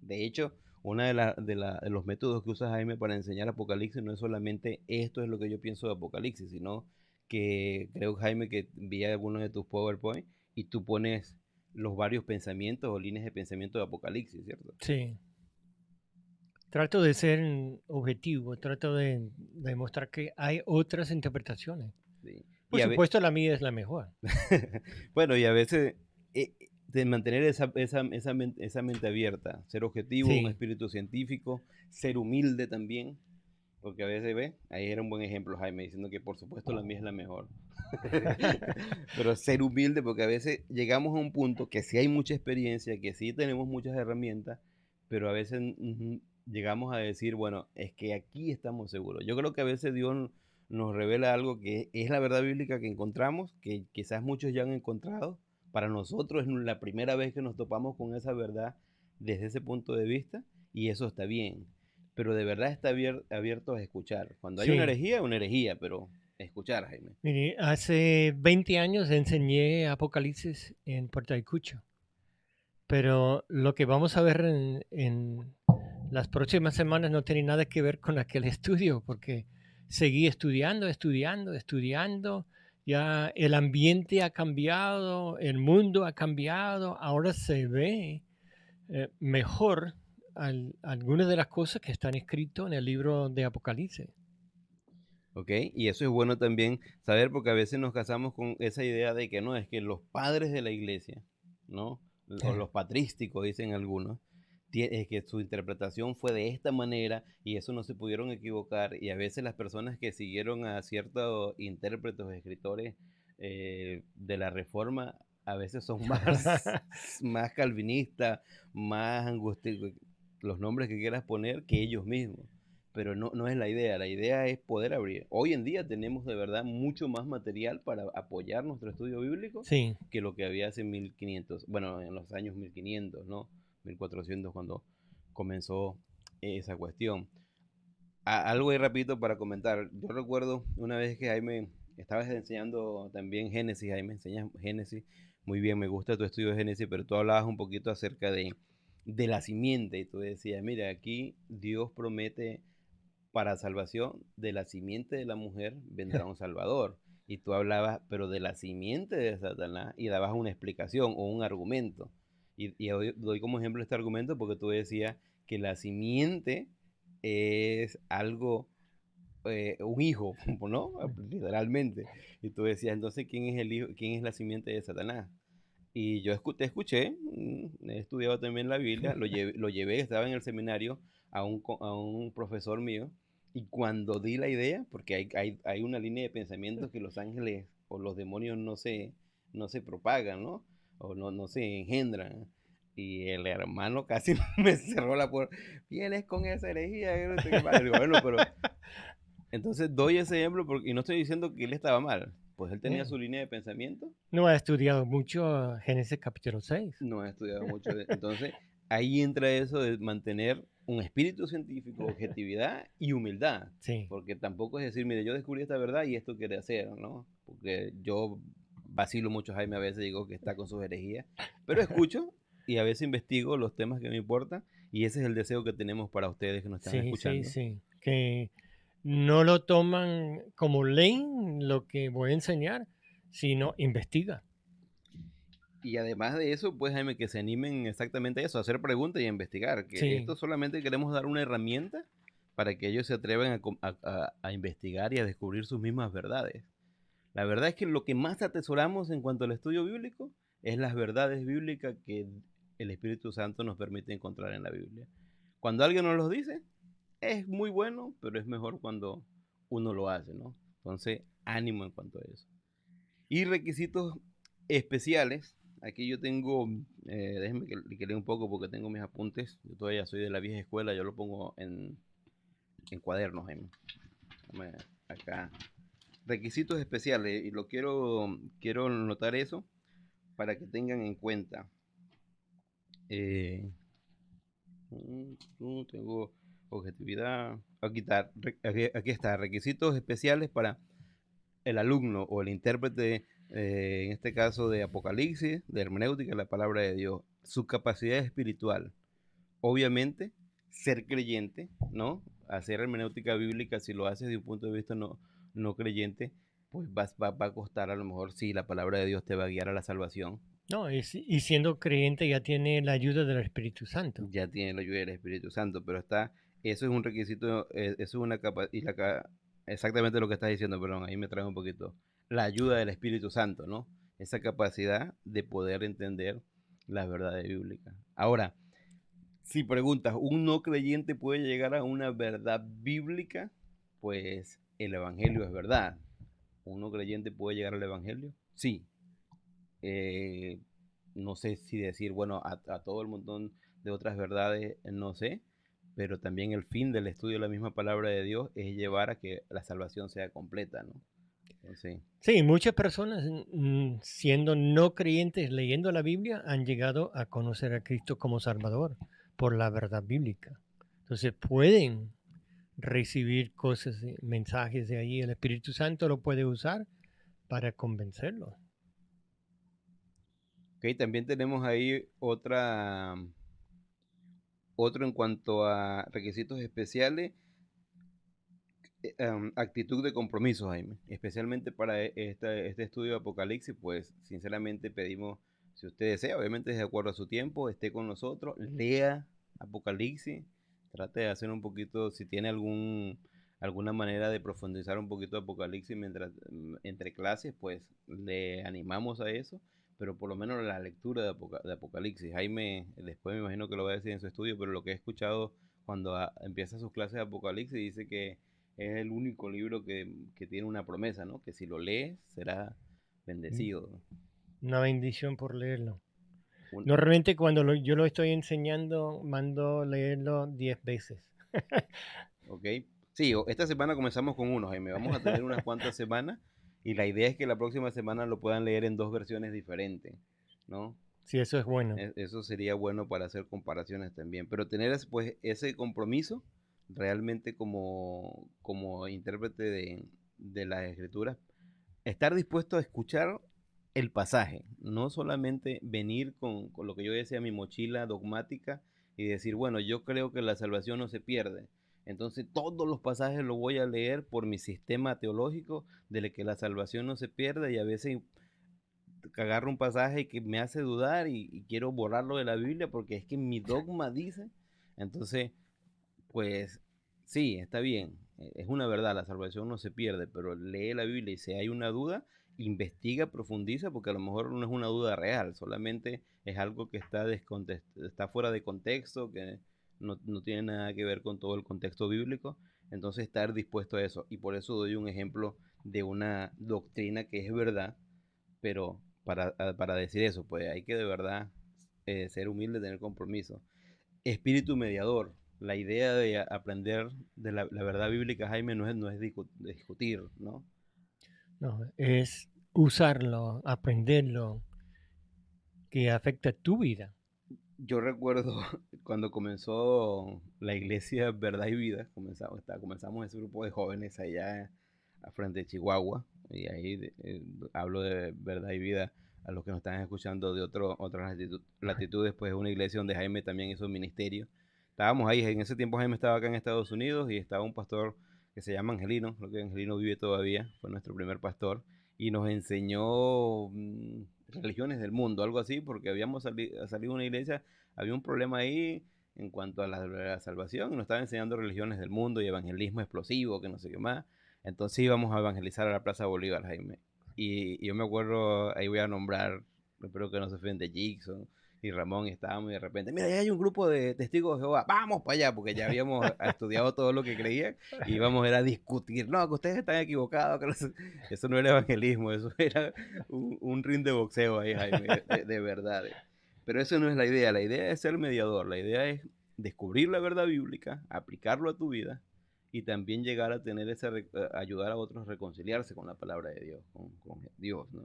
De hecho, uno de los métodos que usa Jaime para enseñar Apocalipsis no es solamente esto es lo que yo pienso de Apocalipsis, sino que creo, Jaime, que vi algunos de tus PowerPoint y tú pones los varios pensamientos o líneas de pensamiento de Apocalipsis, ¿cierto? sí. Trato de ser objetivo, trato de demostrar que hay otras interpretaciones. Sí. Por supuesto, la mía es la mejor. Bueno, y a veces de mantener esa mente abierta, ser objetivo, un Sí, espíritu científico, ser humilde también, porque a veces, ve, ahí era un buen ejemplo, Jaime, diciendo que por supuesto la mía es la mejor. Pero ser humilde, porque a veces llegamos a un punto que sí hay mucha experiencia, que sí tenemos muchas herramientas, pero a veces llegamos a decir, bueno, es que aquí estamos seguros. Yo creo que a veces Dios nos revela algo que es la verdad bíblica que encontramos, que quizás muchos ya han encontrado. Para nosotros es la primera vez que nos topamos con esa verdad desde ese punto de vista, y eso está bien. Pero de verdad está abierto a escuchar. Cuando hay sí. una herejía, pero escuchar, Jaime. Mire, hace 20 años enseñé Apocalipsis en Puerto Ayacucho, pero lo que vamos a ver en las próximas semanas no tiene nada que ver con aquel estudio, porque seguí estudiando, estudiando, estudiando. Ya el ambiente ha cambiado, el mundo ha cambiado, ahora se ve mejor algunas de las cosas que están escritas en el libro de Apocalipsis. ¿Ok? Y eso es bueno también saber porque a veces nos casamos con esa idea de que no, es que los padres de la iglesia, ¿no? O los patrísticos, dicen algunos, Es que su interpretación fue de esta manera y eso no se pudieron equivocar. Y a veces las personas que siguieron a ciertos intérpretes o escritores de la Reforma, a veces son más, más calvinistas, más los nombres que quieras poner, que ellos mismos. Pero no, no es la idea es poder abrir. Hoy en día tenemos de verdad mucho más material para apoyar nuestro estudio bíblico Sí, que lo que había hace 1500, bueno, en los años 1500, ¿no? 1400 cuando comenzó esa cuestión. Algo ahí rapidito para comentar. Yo recuerdo una vez que Jaime estabas enseñando también Génesis, Jaime enseñas Génesis. Muy bien, me gusta tu estudio de Génesis, pero tú hablabas un poquito acerca de la simiente y tú decías, mira, aquí Dios promete para salvación, de la simiente de la mujer vendrá un Salvador. Y tú hablabas, pero de la simiente de Satanás, y dabas una explicación o un argumento. Y hoy doy como ejemplo este argumento porque tú decías que la simiente es algo, un hijo, ¿no? Literalmente. Y tú decías, entonces, ¿quién es el hijo, quién es la simiente de Satanás? Y yo te escuché, he estudiado también la Biblia, lo llevé, estaba en el seminario a un profesor mío, y cuando di la idea, porque hay una línea de pensamiento que los ángeles o los demonios no se propagan, ¿no? O no se engendran. Y el hermano casi me cerró la puerta. Vienes con esa herejía. Que no sé qué más". Digo, bueno, pero entonces doy ese ejemplo porque, y no estoy diciendo que él estaba mal, pues él tenía eh, su línea de pensamiento. no ha estudiado mucho Génesis capítulo 6. No he estudiado mucho. Entonces, ahí entra eso de mantener un espíritu científico, objetividad y humildad. Sí, Porque tampoco es decir, mire, yo descubrí esta verdad y esto quiere hacer, ¿no? Porque yo vacilo mucho, Jaime, a veces digo que está con sus herejías. Pero escucho y a veces investigo los temas que me importan. Y ese es el deseo que tenemos para ustedes que nos están sí, sí, escuchando. sí. Que no lo toman como ley lo que voy a enseñar, sino investiga. Y además de eso, pues Jaime, que se animen exactamente a eso, a hacer preguntas y a investigar, que Sí, esto solamente queremos dar una herramienta para que ellos se atrevan a investigar y a descubrir sus mismas verdades. La verdad es que lo que más atesoramos en cuanto al estudio bíblico es las verdades bíblicas que el Espíritu Santo nos permite encontrar en la Biblia. Cuando alguien nos los dice, es muy bueno, pero es mejor cuando uno lo hace, ¿no? Entonces, ánimo en cuanto a eso. Y requisitos especiales. Aquí yo tengo, déjenme que lea un poco porque tengo mis apuntes. Yo todavía soy de la vieja escuela, yo lo pongo en cuadernos. Acá. Requisitos especiales, y quiero notar eso para que tengan en cuenta. Eh, tengo objetividad. Aquí está, requisitos especiales para el alumno o el intérprete, en este caso de Apocalipsis, de hermenéutica, la palabra de Dios, su capacidad espiritual. Obviamente, ser creyente, ¿no? Hacer hermenéutica bíblica, si lo haces de un punto de vista no creyente, pues va a costar a lo mejor si la palabra de Dios te va a guiar a la salvación. no, y siendo creyente ya tiene la ayuda del Espíritu Santo. Ya tiene la ayuda del Espíritu Santo, pero eso es un requisito, eso es una capa, exactamente lo que estás diciendo, perdón, ahí me trae un poquito, la ayuda del Espíritu Santo, ¿no? Esa capacidad de poder entender las verdades bíblicas. Ahora, si preguntas, ¿un no creyente puede llegar a una verdad bíblica? Pues el Evangelio es verdad. ¿Un no creyente puede llegar al Evangelio? Sí. Eh, no sé si decir, bueno, a todo el montón de otras verdades, no sé, pero también el fin del estudio de la misma palabra de Dios es llevar a que la salvación sea completa, ¿no? Entonces, Sí, muchas personas siendo no creyentes leyendo la Biblia han llegado a conocer a Cristo como Salvador por la verdad bíblica. Entonces pueden recibir cosas, mensajes de ahí. El Espíritu Santo lo puede usar para convencerlos. ok, también tenemos ahí otro en cuanto a requisitos especiales, actitud de compromiso, Jaime, especialmente para este estudio de Apocalipsis, pues sinceramente pedimos, si usted desea, obviamente de acuerdo a su tiempo, esté con nosotros, lea Apocalipsis, trate de hacer un poquito, si tiene alguna manera de profundizar un poquito Apocalipsis mientras, entre clases, pues le animamos a eso, pero por lo menos la lectura de Apocalipsis. Jaime, después me imagino que lo va a decir en su estudio, pero lo que he escuchado cuando empieza sus clases de Apocalipsis dice que es el único libro que tiene una promesa, ¿no? Que si lo lees será Mm, bendecido. Una bendición por leerlo. Un- Normalmente cuando yo lo estoy enseñando, mando leerlo 10 veces. ¿Ok? Sí, esta semana comenzamos con uno, Jaime. Vamos a tener unas cuantas semanas y la idea es que la próxima semana lo puedan leer en dos versiones diferentes, ¿no? Sí, eso es bueno. Eso sería bueno para hacer comparaciones también. Pero tener pues, ese compromiso realmente como intérprete de las escrituras, estar dispuesto a escuchar el pasaje, no solamente venir con lo que yo decía, mi mochila dogmática y decir, bueno, yo creo que la salvación no se pierde. Entonces todos los pasajes los voy a leer por mi sistema teológico de que la salvación no se pierde y a veces que agarro un pasaje que me hace dudar y quiero borrarlo de la Biblia porque es que mi dogma dice. Entonces, pues sí, está bien, es una verdad, la salvación no se pierde, pero lee la Biblia y si hay una duda, investiga, profundiza, porque a lo mejor no es una duda real, solamente es algo que está fuera de contexto, que no tiene nada que ver con todo el contexto bíblico. Entonces, estar dispuesto a eso. Y por eso doy un ejemplo de una doctrina que es verdad, pero para decir eso, pues hay que de verdad ser humilde, tener compromiso. Espíritu mediador. La idea de aprender de la verdad bíblica, Jaime, no es discutir, ¿no? No, es usarlo, aprenderlo, que afecta tu vida. Yo recuerdo cuando comenzó la iglesia Verdad y Vida, comenzamos ese grupo de jóvenes allá a frente de Chihuahua, y ahí hablo de Verdad y Vida a los que nos están escuchando de otras latitudes, pues es una iglesia donde Jaime también hizo ministerio. Estábamos ahí, en ese tiempo Jaime estaba acá en Estados Unidos y estaba un pastor que se llama Angelino, creo que Angelino vive todavía, fue nuestro primer pastor, y nos enseñó religiones del mundo, algo así, porque habíamos salido de una iglesia, había un problema ahí en cuanto a la salvación, y nos estaba enseñando religiones del mundo y evangelismo explosivo, que no sé qué más. Entonces íbamos a evangelizar a la Plaza Bolívar, Jaime. Y yo me acuerdo, ahí voy a nombrar, espero que no se ofende, Jackson y Ramón, y estábamos y de repente, mira, ya hay un grupo de testigos de Jehová, vamos para allá, porque ya habíamos estudiado todo lo que creían y íbamos a discutir, no, que ustedes están equivocados, que eso no era evangelismo, eso era un ring de boxeo ahí, Jaime, de verdad. Pero eso no es la idea es ser mediador, la idea es descubrir la verdad bíblica, aplicarlo a tu vida y también llegar a tener ayudar a otros a reconciliarse con la palabra de Dios, con Dios, ¿no?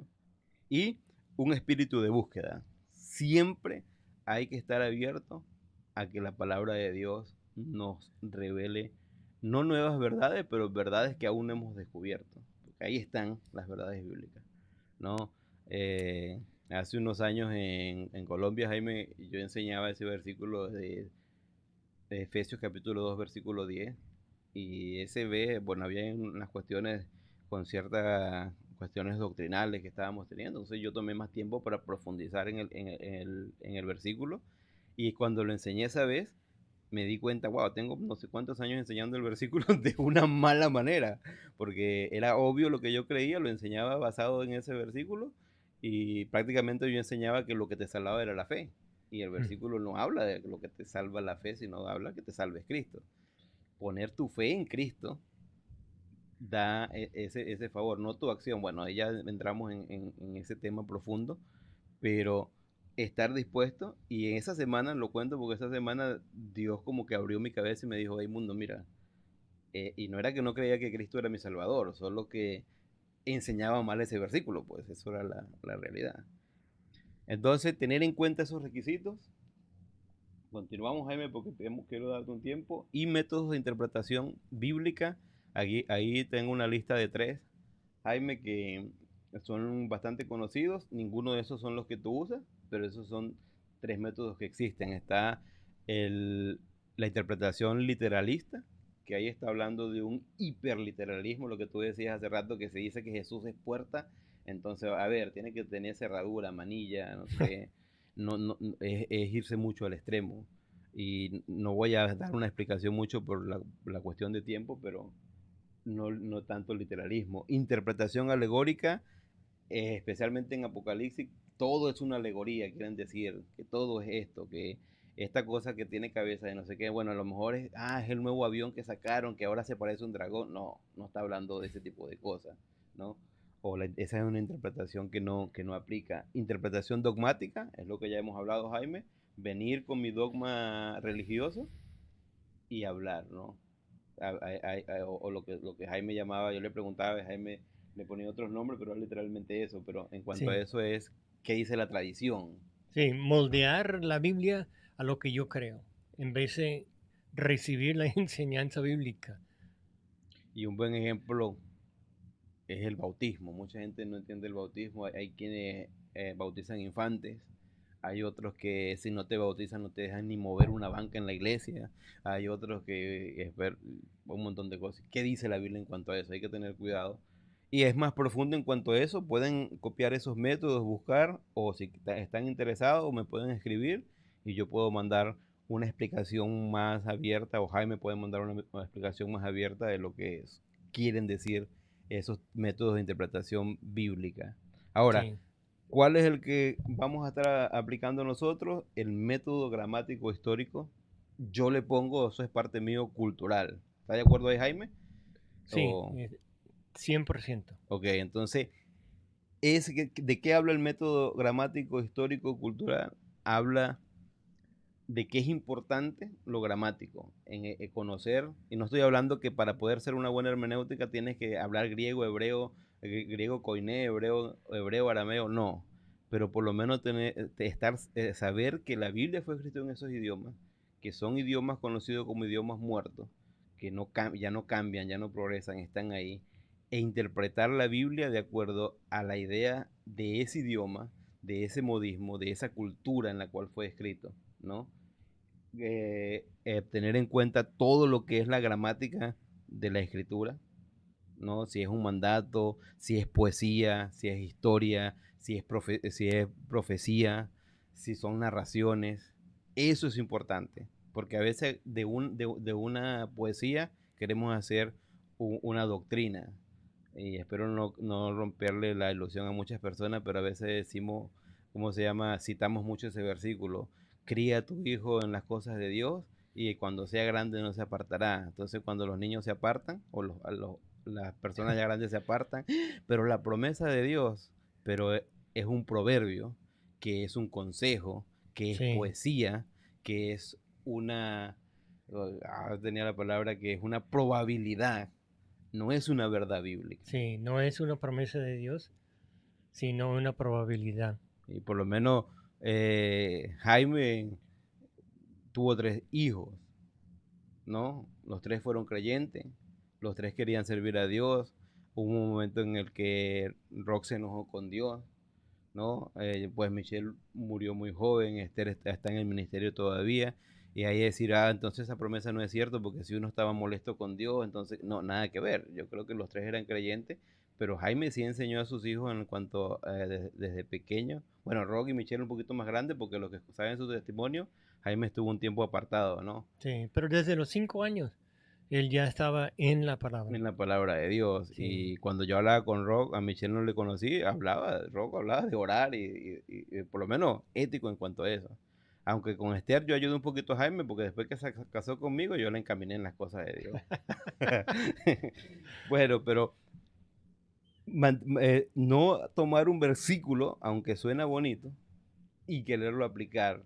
Y un espíritu de búsqueda. Siempre hay que estar abierto a que la palabra de Dios nos revele no nuevas verdades, pero verdades que aún no hemos descubierto. Porque ahí están las verdades bíblicas, ¿no? Hace unos años en Colombia, Jaime, yo enseñaba ese versículo de Efesios capítulo 2 versículo 10 y ese ve, bueno, había unas cuestiones con ciertas cuestiones doctrinales que estábamos teniendo, entonces yo tomé más tiempo para profundizar en el versículo y cuando lo enseñé esa vez me di cuenta, wow, tengo no sé cuántos años enseñando el versículo de una mala manera, porque era obvio lo que yo creía, lo enseñaba basado en ese versículo y prácticamente yo enseñaba que lo que te salvaba era la fe. Y el versículo no habla de lo que te salva la fe, sino habla que te salves Cristo. Poner tu fe en Cristo da ese favor, no tu acción. Bueno, ahí ya entramos en ese tema profundo, pero estar dispuesto, y en esa semana, lo cuento porque esa semana Dios como que abrió mi cabeza y me dijo, hey mundo, mira, y no era que no creía que Cristo era mi Salvador, solo que enseñaba mal ese versículo, pues eso era la realidad. Entonces, tener en cuenta esos requisitos. Continuamos, Jaime, porque quiero darte un tiempo. Y métodos de interpretación bíblica. Ahí tengo una lista de 3, Jaime, que son bastante conocidos. Ninguno de esos son los que tú usas, pero esos son 3 métodos que existen. Está el, la interpretación literalista, que ahí está hablando de un hiperliteralismo, lo que tú decías hace rato, que se dice que Jesús es puerta. Entonces, a ver, tiene que tener cerradura, manilla, no sé qué. Es irse mucho al extremo. Y no voy a dar una explicación mucho por la cuestión de tiempo, pero no tanto literalismo. Interpretación alegórica, especialmente en Apocalipsis, todo es una alegoría, quieren decir, que todo es esto, que esta cosa que tiene cabeza de no sé qué, bueno, a lo mejor es el nuevo avión que sacaron, que ahora se parece a un dragón. No, no está hablando de ese tipo de cosas, ¿no? Esa es una interpretación que no aplica. Interpretación dogmática, es lo que ya hemos hablado, Jaime, venir con mi dogma religioso y hablar, ¿no? O lo que Jaime llamaba, yo le preguntaba, Jaime le ponía otros nombres, pero es literalmente eso. Pero en cuanto a Sí, eso es, ¿qué dice la tradición? sí, moldear la Biblia a lo que yo creo, en vez de recibir la enseñanza bíblica. Y un buen ejemplo es el bautismo. Mucha gente no entiende el bautismo. Hay quienes bautizan infantes. Hay otros que si no te bautizan no te dejan ni mover una banca en la iglesia. Hay otros que es ver un montón de cosas. ¿Qué dice la Biblia en cuanto a eso? Hay que tener cuidado. Y es más profundo en cuanto a eso. Pueden copiar esos métodos, buscar, o si están interesados, me pueden escribir y yo puedo mandar una explicación más abierta, o Jaime puede mandar una explicación más abierta de lo que quieren decir esos métodos de interpretación bíblica. Ahora, Sí, ¿cuál es el que vamos a estar aplicando nosotros? El método gramático histórico. Yo le pongo, eso es parte mío, cultural. ¿Está de acuerdo ahí, Jaime? sí, O, 100%. ok, entonces, ¿de qué habla el método gramático histórico cultural? Habla de que es importante lo gramático, en conocer, y no estoy hablando que para poder ser una buena hermenéutica tienes que hablar griego, hebreo, griego koiné, hebreo, arameo, no, pero por lo menos saber que la Biblia fue escrita en esos idiomas, que son idiomas conocidos como idiomas muertos, que ya no cambian, ya no progresan, están ahí, e interpretar la Biblia de acuerdo a la idea de ese idioma, de ese modismo, de esa cultura en la cual fue escrito, ¿no? Tener en cuenta todo lo que es la gramática de la escritura, ¿no? Si es un mandato, si es poesía, si es historia, si es profecía, si son narraciones. Eso es importante, porque a veces de una poesía queremos hacer una doctrina. Y espero no romperle la ilusión a muchas personas, pero a veces decimos, ¿cómo se llama? Citamos mucho ese versículo: cría a tu hijo en las cosas de Dios y cuando sea grande no se apartará. Entonces cuando los niños se apartan o las personas ya grandes se apartan, pero la promesa de Dios, pero es un proverbio, que es un consejo, que es Sí, poesía, que es tenía la palabra, que es una probabilidad, no es una verdad bíblica. sí, no es una promesa de Dios, sino una probabilidad. Y por lo menos Jaime tuvo tres hijos, ¿no? Los tres fueron creyentes, los tres querían servir a Dios. Hubo un momento en el que Rock se enojó con Dios, ¿no? Pues Michelle murió muy joven, Esther está en el ministerio todavía. Y ahí decir, entonces esa promesa no es cierta, porque si uno estaba molesto con Dios, entonces no, nada que ver. Yo creo que los tres eran creyentes, pero Jaime sí enseñó a sus hijos en cuanto desde pequeño. Bueno, Rock y Michelle un poquito más grandes, porque los que saben su testimonio, Jaime estuvo un tiempo apartado, ¿no? Sí, pero desde los 5 años él ya estaba en la palabra. En la palabra de Dios. Sí, Y cuando yo hablaba con Rock, a Michelle no le conocí, Rock hablaba de orar y por lo menos ético en cuanto a eso. Aunque con Esther yo ayudé un poquito a Jaime, porque después que se casó conmigo yo la encaminé en las cosas de Dios. Bueno, pero no tomar un versículo, aunque suena bonito, y quererlo aplicar.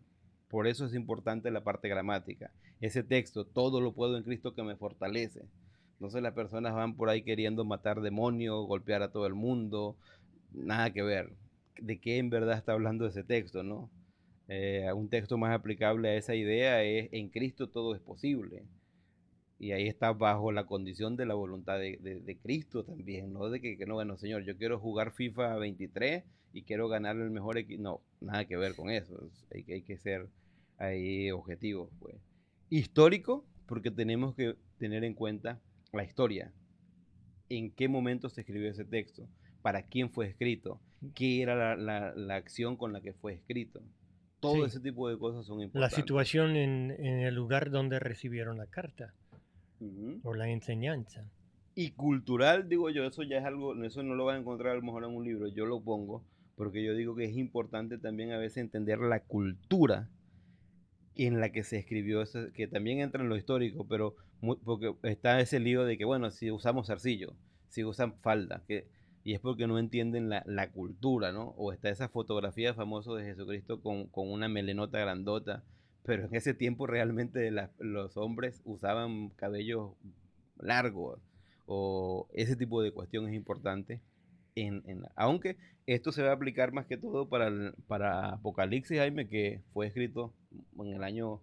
Por eso es importante la parte gramática. Ese texto, todo lo puedo en Cristo que me fortalece. Entonces las personas van por ahí queriendo matar demonios, golpear a todo el mundo. Nada que ver. ¿De qué en verdad está hablando ese texto, no? Un texto más aplicable a esa idea es: en Cristo todo es posible. Y ahí está bajo la condición de la voluntad de Cristo también, no de que no, bueno, Señor, yo quiero jugar FIFA 23 y quiero ganar el mejor equipo. No, nada que ver con eso. Hay que ser ahí objetivos, pues. Histórico, porque tenemos que tener en cuenta la historia. En qué momento se escribió ese texto, para quién fue escrito, qué era la acción con la que fue escrito. Todo sí. ese tipo de cosas son La importantes. situación en el lugar donde recibieron la carta Ujú. o la enseñanza. Y cultural, digo yo, eso ya es algo, eso no lo vas a encontrar a lo mejor en un libro, yo lo pongo, porque yo digo que es importante también a veces entender la cultura en la que se escribió eso, que también entra en lo histórico, pero porque está ese lío de que, bueno, si usamos zarcillo, si usan falda, y es porque no entienden la cultura, ¿no? O está esa fotografía famosa de Jesucristo con una melenota grandota, pero en ese tiempo realmente los hombres usaban cabellos largos, o ese tipo de cuestión es importante. Aunque esto se va a aplicar más que todo para Apocalipsis, Jaime, que fue escrito en el año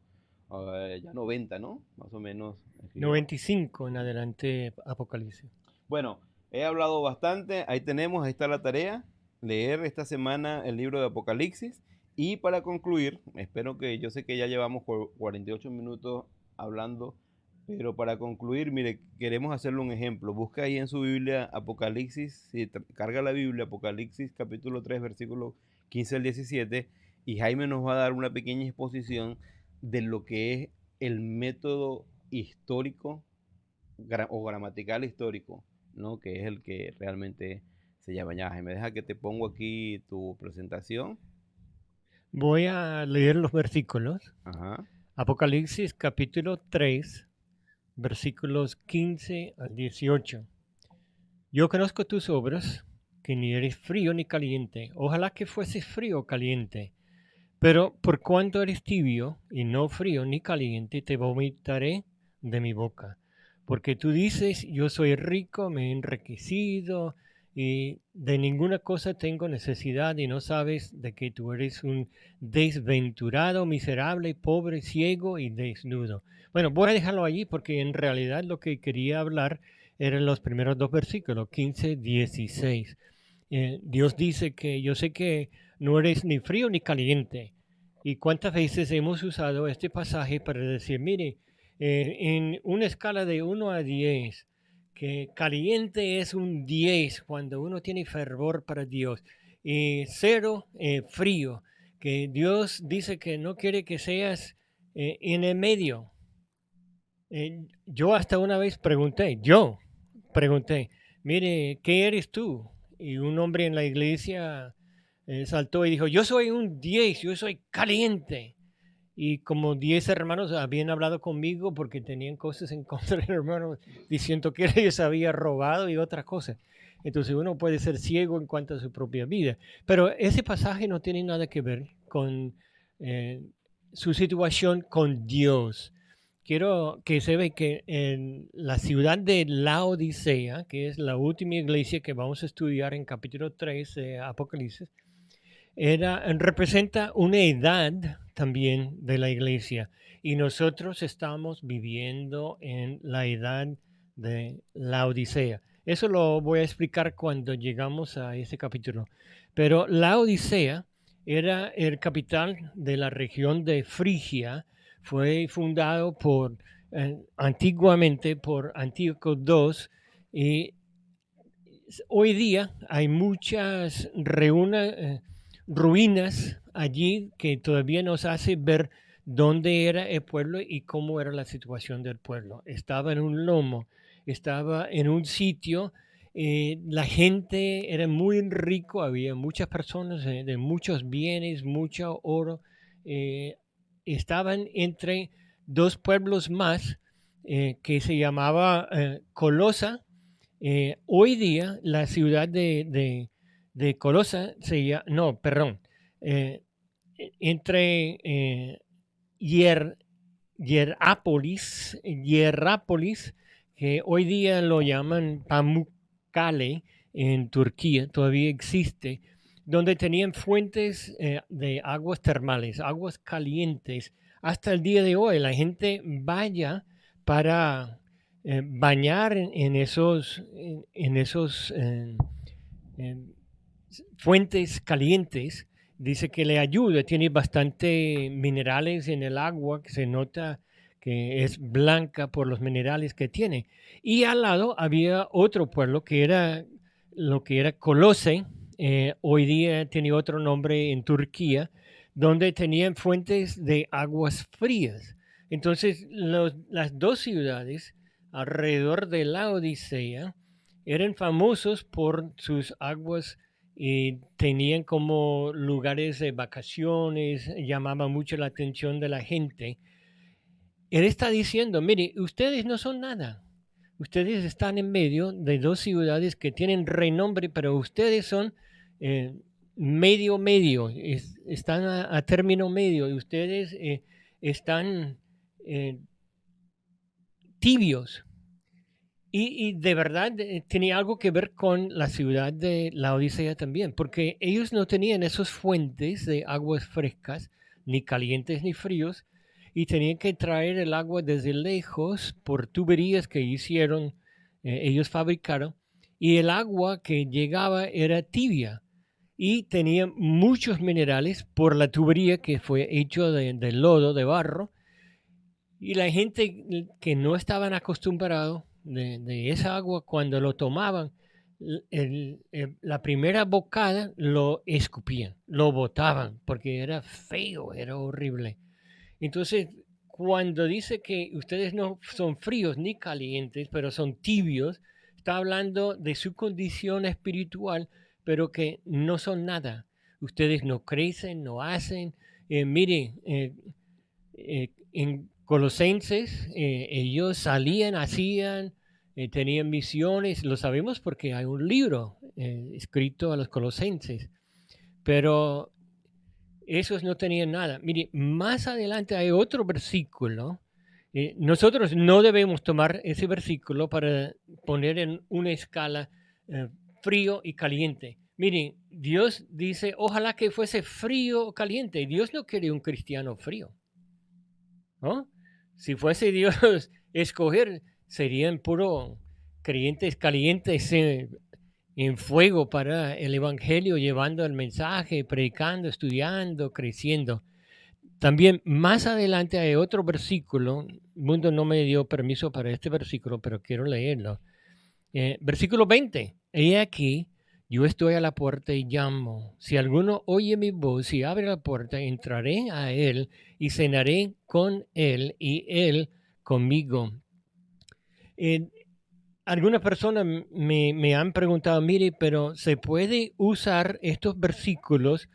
ya 90, ¿no? Más o menos escribió. 95 en adelante Apocalipsis. Bueno, he hablado bastante, ahí está la tarea, leer esta semana el libro de Apocalipsis. Y para concluir, espero que yo sé que ya llevamos 48 minutos hablando, pero para concluir, mire, queremos hacerle un ejemplo. Busca ahí en su Biblia Apocalipsis, si carga la Biblia, Apocalipsis capítulo 3 versículo 15 al 17, y Jaime nos va a dar una pequeña exposición de lo que es el método histórico o gramatical histórico, ¿no? Que es el que realmente se llama. Ya, Jaime, deja que te pongo aquí tu presentación. Voy a leer los versículos. Ajá. Apocalipsis capítulo 3, versículos 15 al 18. Yo conozco tus obras, que ni eres frío ni caliente. Ojalá que fueses frío o caliente. Pero por cuanto eres tibio y no frío ni caliente, te vomitaré de mi boca. Porque tú dices, yo soy rico, me he enriquecido y de ninguna cosa tengo necesidad y no sabes de que tú eres un desventurado, miserable, pobre, ciego y desnudo. Bueno, voy a dejarlo allí porque en realidad lo que quería hablar eran los primeros dos versículos, 15, 16. Dios dice que yo sé que no eres ni frío ni caliente. ¿Y cuántas veces hemos usado este pasaje para decir, mire, en una escala de 1 a 10, que caliente es un 10 cuando uno tiene fervor para Dios, y 0 frío, que Dios dice que no quiere que seas en el medio? Yo hasta una vez pregunté, mire, ¿qué eres tú? Y un hombre en la iglesia saltó y dijo, yo soy un 10, yo soy caliente. Y como 10 hermanos habían hablado conmigo porque tenían cosas en contra del hermano, diciendo que les había robado y otras cosas. Entonces uno puede ser ciego en cuanto a su propia vida. Pero ese pasaje no tiene nada que ver con su situación con Dios. Quiero que se ve que en la ciudad de Laodicea, que es la última iglesia que vamos a estudiar en capítulo 3 de Apocalipsis, representa una edad también de la iglesia. Y nosotros estamos viviendo en la edad de la Odisea. Eso lo voy a explicar cuando llegamos a ese capítulo. Pero la Odisea era el capital de la región de Frigia. Fue fundado antiguamente por Antíoco II y hoy día hay muchas ruinas allí que todavía nos hace ver dónde era el pueblo y cómo era la situación del pueblo. Estaba en un lomo, estaba en un sitio, la gente era muy rico, había muchas personas de muchos bienes, mucho oro. eh, Estaban entre dos pueblos más que se llamaba Colosa. Hoy día la ciudad de Colosa no, perdón, eh, entre Hierápolis, que hoy día lo llaman Pamukkale en Turquía, todavía existe, donde tenían fuentes de aguas termales, aguas calientes. Hasta el día de hoy la gente vaya para bañar en fuentes calientes. Dice que le ayuda, tiene bastante minerales en el agua, que se nota que es blanca por los minerales que tiene. Y al lado había otro pueblo que era lo que era Colose, hoy día tiene otro nombre en Turquía, donde tenían fuentes de aguas frías. Entonces, las dos ciudades alrededor de la Odisea eran famosos por sus aguas y tenían como lugares de vacaciones, llamaba mucho la atención de la gente. Él está diciendo, mire, ustedes no son nada. Ustedes están en medio de dos ciudades que tienen renombre, pero ustedes son eh, medio, medio, están a término medio y ustedes están eh, tibios. Y de verdad tenía algo que ver con la ciudad de la Odisea también, porque ellos no tenían esos fuentes de aguas frescas, ni calientes ni fríos, y tenían que traer el agua desde lejos por tuberías que hicieron, ellos fabricaron, y el agua que llegaba era tibia y tenía muchos minerales por la tubería que fue hecho de lodo, de barro, y la gente que no estaban acostumbrados de esa agua, cuando lo tomaban, la primera bocada lo escupían, lo botaban, porque era feo, era horrible. Entonces, cuando dice que ustedes no son fríos ni calientes, pero son tibios, está hablando de su condición espiritual, pero que no son nada. Ustedes no crecen, no hacen. Mire, en Colosenses, ellos salían, hacían, tenían misiones, lo sabemos porque hay un libro escrito a los Colosenses, pero esos no tenían nada. Mire, más adelante hay otro versículo. Nosotros no debemos tomar ese versículo para poner en una escala frío y caliente. Miren, Dios dice, ojalá que fuese frío o caliente. Dios no quiere un cristiano frío, ¿no? Si fuese Dios escoger, serían puro creyentes calientes en fuego para el Evangelio, llevando el mensaje, predicando, estudiando, creciendo. También más adelante hay otro versículo, el mundo no me dio permiso para este versículo, pero quiero leerlo. Versículo 20, he aquí, yo estoy a la puerta y llamo. Si alguno oye mi voz y abre la puerta, entraré a él y cenaré con él y él conmigo. Algunas personas me han preguntado, mire, pero ¿se puede usar estos versículos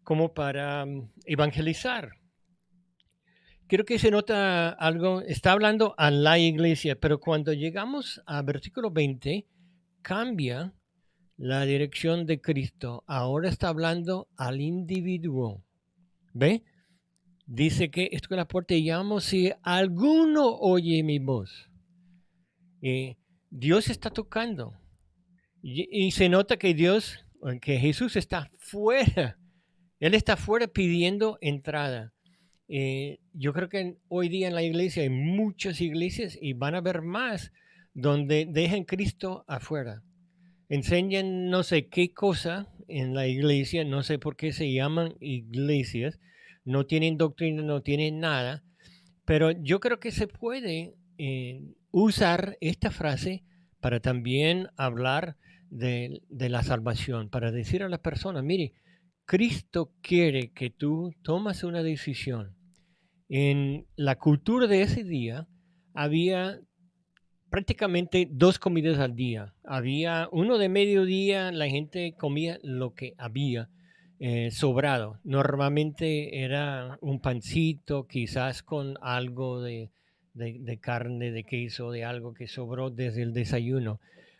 como para evangelizar? Creo que se nota algo, está hablando a la iglesia, pero cuando llegamos a versículo 20, cambia la dirección de Cristo. Ahora está hablando al individuo. ¿Ve? Dice que esto es la puerta y llamo si alguno oye mi voz. Dios está tocando. Y se nota que Dios, que Jesús está fuera. Él está fuera pidiendo entrada. Yo creo que hoy día en la iglesia hay muchas iglesias y van a haber más donde dejan Cristo afuera. Enseñan no sé qué cosa en la iglesia, no sé por qué se llaman iglesias, no tienen doctrina, no tienen nada, pero yo creo que se puede usar esta frase para también hablar de la salvación, para decir a las personas, mire, Cristo quiere que tú tomes una decisión. En la cultura de ese día había prácticamente dos comidas al día. Había uno de mediodía, la gente comía lo que había sobrado. Normalmente era un pancito, quizás con algo de carne, de queso, de algo que sobró desde el desayuno.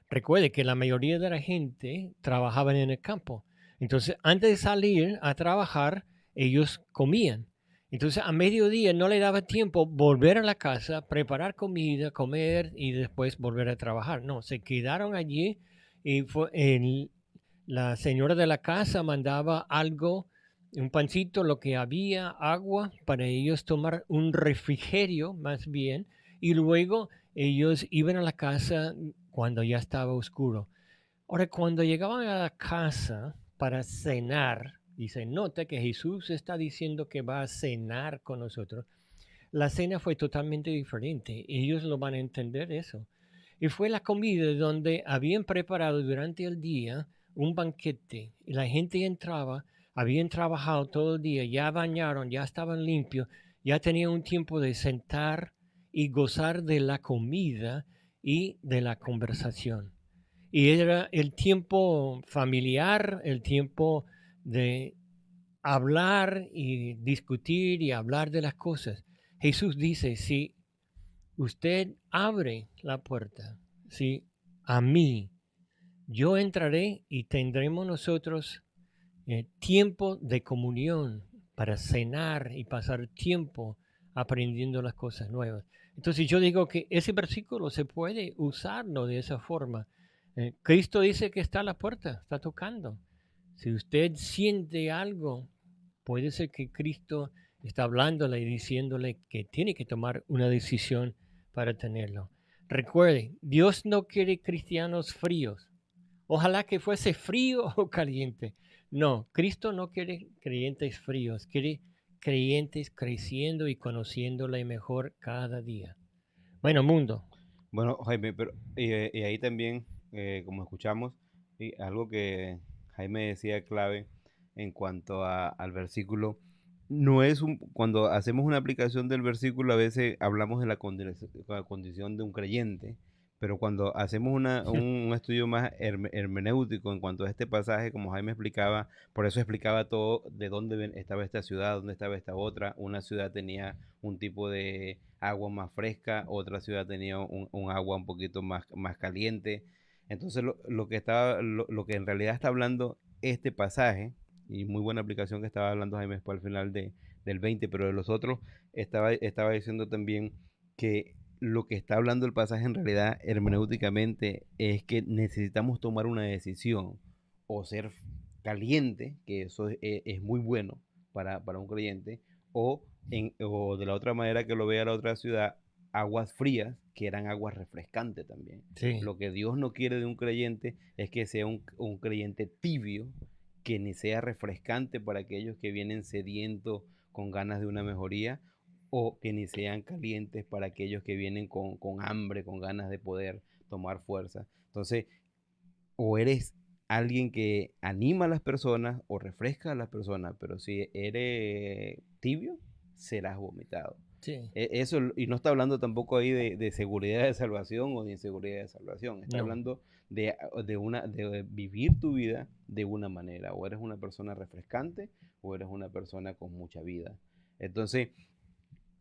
Recuerde que la mayoría de la gente trabajaba en el campo. Entonces, antes de salir a trabajar, ellos comían. Entonces a mediodía no le daba tiempo volver a la casa, preparar comida, comer y después volver a trabajar. No, se quedaron allí y la señora de la casa mandaba algo, un pancito, lo que había, agua, para ellos tomar un refrigerio más bien, y luego ellos iban a la casa cuando ya estaba oscuro. Ahora, cuando llegaban a la casa para cenar, y se nota que Jesús está diciendo que va a cenar con nosotros, la cena fue totalmente diferente. Ellos lo van a entender eso. Y fue la comida donde habían preparado durante el día un banquete. Y la gente entraba, habían trabajado todo el día, ya bañaron, ya estaban limpios, ya tenían un tiempo de sentar y gozar de la comida y de la conversación. y era el tiempo familiar, el tiempo de hablar y discutir y hablar de las cosas. Jesús dice, si usted abre la puerta, si a mí, yo entraré y tendremos nosotros tiempo de comunión para cenar y pasar tiempo aprendiendo las cosas nuevas. Entonces yo digo que ese versículo se puede usarlo de esa forma. Cristo dice que está a la puerta, está tocando. Si usted siente algo, puede ser que Cristo está hablándole y diciéndole que tiene que tomar una decisión para tenerlo. Recuerde, Dios no quiere cristianos fríos. Ojalá que fuese frío o caliente. No, Cristo no quiere creyentes fríos, quiere creyentes creciendo y conociéndole mejor cada día. Bueno, mundo. Bueno, Jaime, pero y ahí también, como escuchamos, y algo que Jaime decía clave en cuanto al versículo, no es cuando hacemos una aplicación del versículo, a veces hablamos de la condición de un creyente, pero cuando hacemos un estudio más hermenéutico en cuanto a este pasaje, como Jaime explicaba, por eso explicaba todo de dónde estaba esta ciudad, dónde estaba esta otra. Una ciudad tenía un tipo de agua más fresca, otra ciudad tenía un agua un poquito más caliente. Entonces lo que en realidad está hablando este pasaje, y muy buena aplicación que estaba hablando Jaime después al final del 20, pero de los otros estaba diciendo también que lo que está hablando el pasaje en realidad hermenéuticamente es que necesitamos tomar una decisión o ser caliente, que eso es muy bueno para un creyente, o de la otra manera que lo vea la otra ciudad, aguas frías, que eran aguas refrescantes también. Sí, Lo que Dios no quiere de un creyente es que sea un creyente tibio, que ni sea refrescante para aquellos que vienen sedientos con ganas de una mejoría, o que ni sean calientes para aquellos que vienen con hambre, con ganas de poder tomar fuerza. Entonces, o eres alguien que anima a las personas o refresca a las personas, pero si eres tibio, serás vomitado. sí, Eso, y no está hablando tampoco ahí de seguridad de salvación o de inseguridad de salvación, está no. hablando de vivir tu vida de una manera, o eres una persona refrescante o eres una persona con mucha vida. Entonces,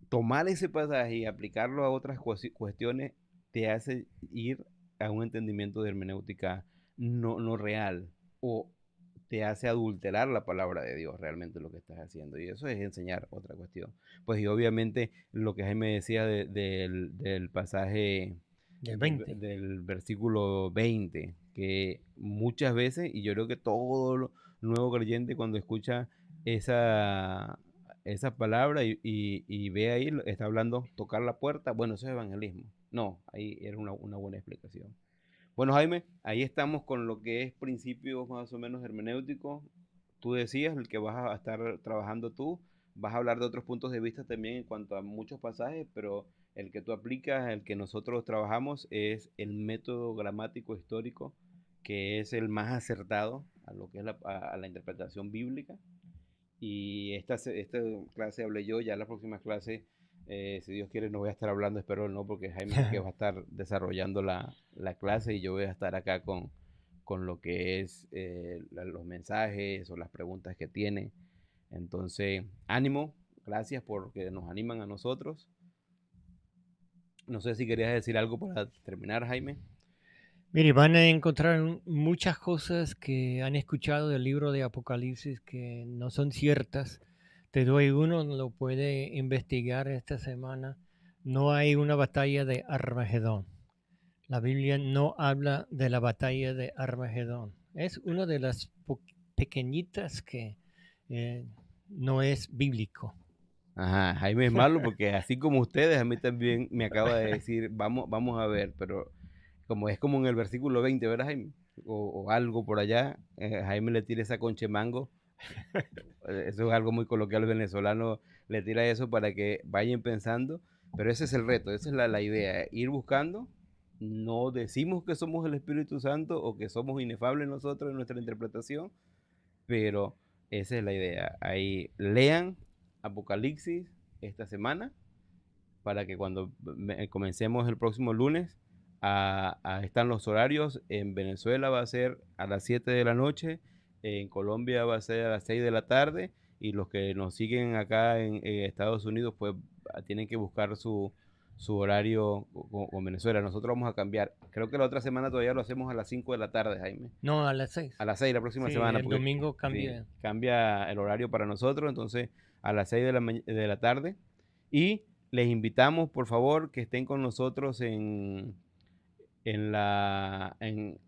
tomar ese pasaje y aplicarlo a otras cuestiones te hace ir a un entendimiento de hermenéutica no real, o te hace adulterar la palabra de Dios realmente lo que estás haciendo. Y eso es enseñar otra cuestión. Pues y obviamente lo que Jaime decía del pasaje Del 20. del versículo 20, que muchas veces, y yo creo que todo nuevo creyente cuando escucha esa, esa palabra y ve ahí, está hablando tocar la puerta, bueno, eso es evangelismo. No, ahí era una buena explicación. Bueno, Jaime, ahí estamos con lo que es principios más o menos hermenéuticos. Tú decías, el que vas a estar trabajando tú, vas a hablar de otros puntos de vista también en cuanto a muchos pasajes, pero el que tú aplicas, el que nosotros trabajamos, es el método gramático histórico, que es el más acertado a lo que es a la interpretación bíblica. Y esta clase hablé yo, ya la próxima clase, si Dios quiere, no voy a estar hablando, espero no, porque Jaime es el que va a estar desarrollando la clase y yo voy a estar acá con lo que es los mensajes o las preguntas que tiene. Entonces, ánimo, gracias porque nos animan a nosotros. No sé si querías decir algo para terminar, Jaime. Mire, van a encontrar muchas cosas que han escuchado del libro de Apocalipsis que no son ciertas. Te doy uno, lo puede investigar esta semana. No hay una batalla de Armagedón. La Biblia no habla de la batalla de Armagedón. Es una de las pequeñitas que eh, no es bíblico. Ajá, Jaime es malo porque así como ustedes, a mí también me acaba de decir, vamos a ver, pero como es como en el versículo 20, ¿verdad, Jaime? O algo por allá, Jaime le tira esa conche mango, eso es algo muy coloquial venezolano, le tira eso para que vayan pensando, pero ese es el reto, esa es la idea, ir buscando, no decimos que somos el Espíritu Santo o que somos inefables nosotros en nuestra interpretación, pero esa es la idea, ahí lean Apocalipsis esta semana para que cuando comencemos el próximo lunes están los horarios. En Venezuela va a ser a las 7 de la noche, en Colombia va a ser a las 6 de la tarde, y los que nos siguen acá en Estados Unidos, pues tienen que buscar su horario con Venezuela. Nosotros vamos a cambiar. Creo que la otra semana todavía lo hacemos a las 5 de la tarde, Jaime. No, a las 6. A las 6 la próxima Sí, semana, el porque domingo sí, cambia. cambia el horario para nosotros, entonces a las 6 de la tarde. Y les invitamos, por favor, que estén con nosotros en la, en,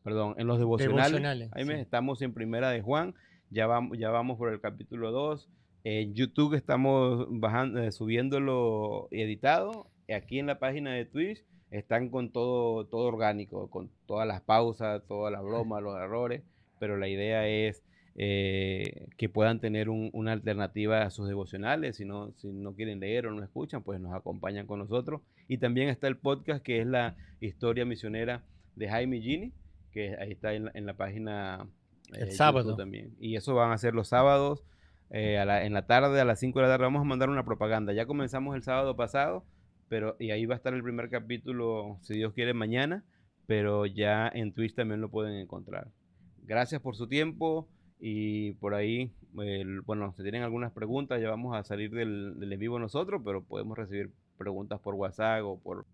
perdón, en los devocionales. Devocionales, Jaime, sí. estamos en Primera de Juan, ya vamos por el capítulo 2. En YouTube estamos bajando, subiéndolo editado. Aquí en la página de Twitch están con todo orgánico, con todas las pausas, todas las bromas, los errores, pero la idea es que puedan tener una alternativa a sus devocionales. Si no quieren leer o no escuchan, pues nos acompañan con nosotros. Y también está el podcast, que es la historia misionera de Jaime Gini, que ahí está en la página El YouTube sábado. también. Y eso van a ser los sábados en la tarde, a las 5 de la tarde. Vamos a mandar una propaganda. Ya comenzamos el sábado pasado, y ahí va a estar el primer capítulo, si Dios quiere, mañana, pero ya en Twitch también lo pueden encontrar. Gracias por su tiempo, y por ahí, bueno, si tienen algunas preguntas, ya vamos a salir del en vivo nosotros, pero podemos recibir preguntas por WhatsApp o por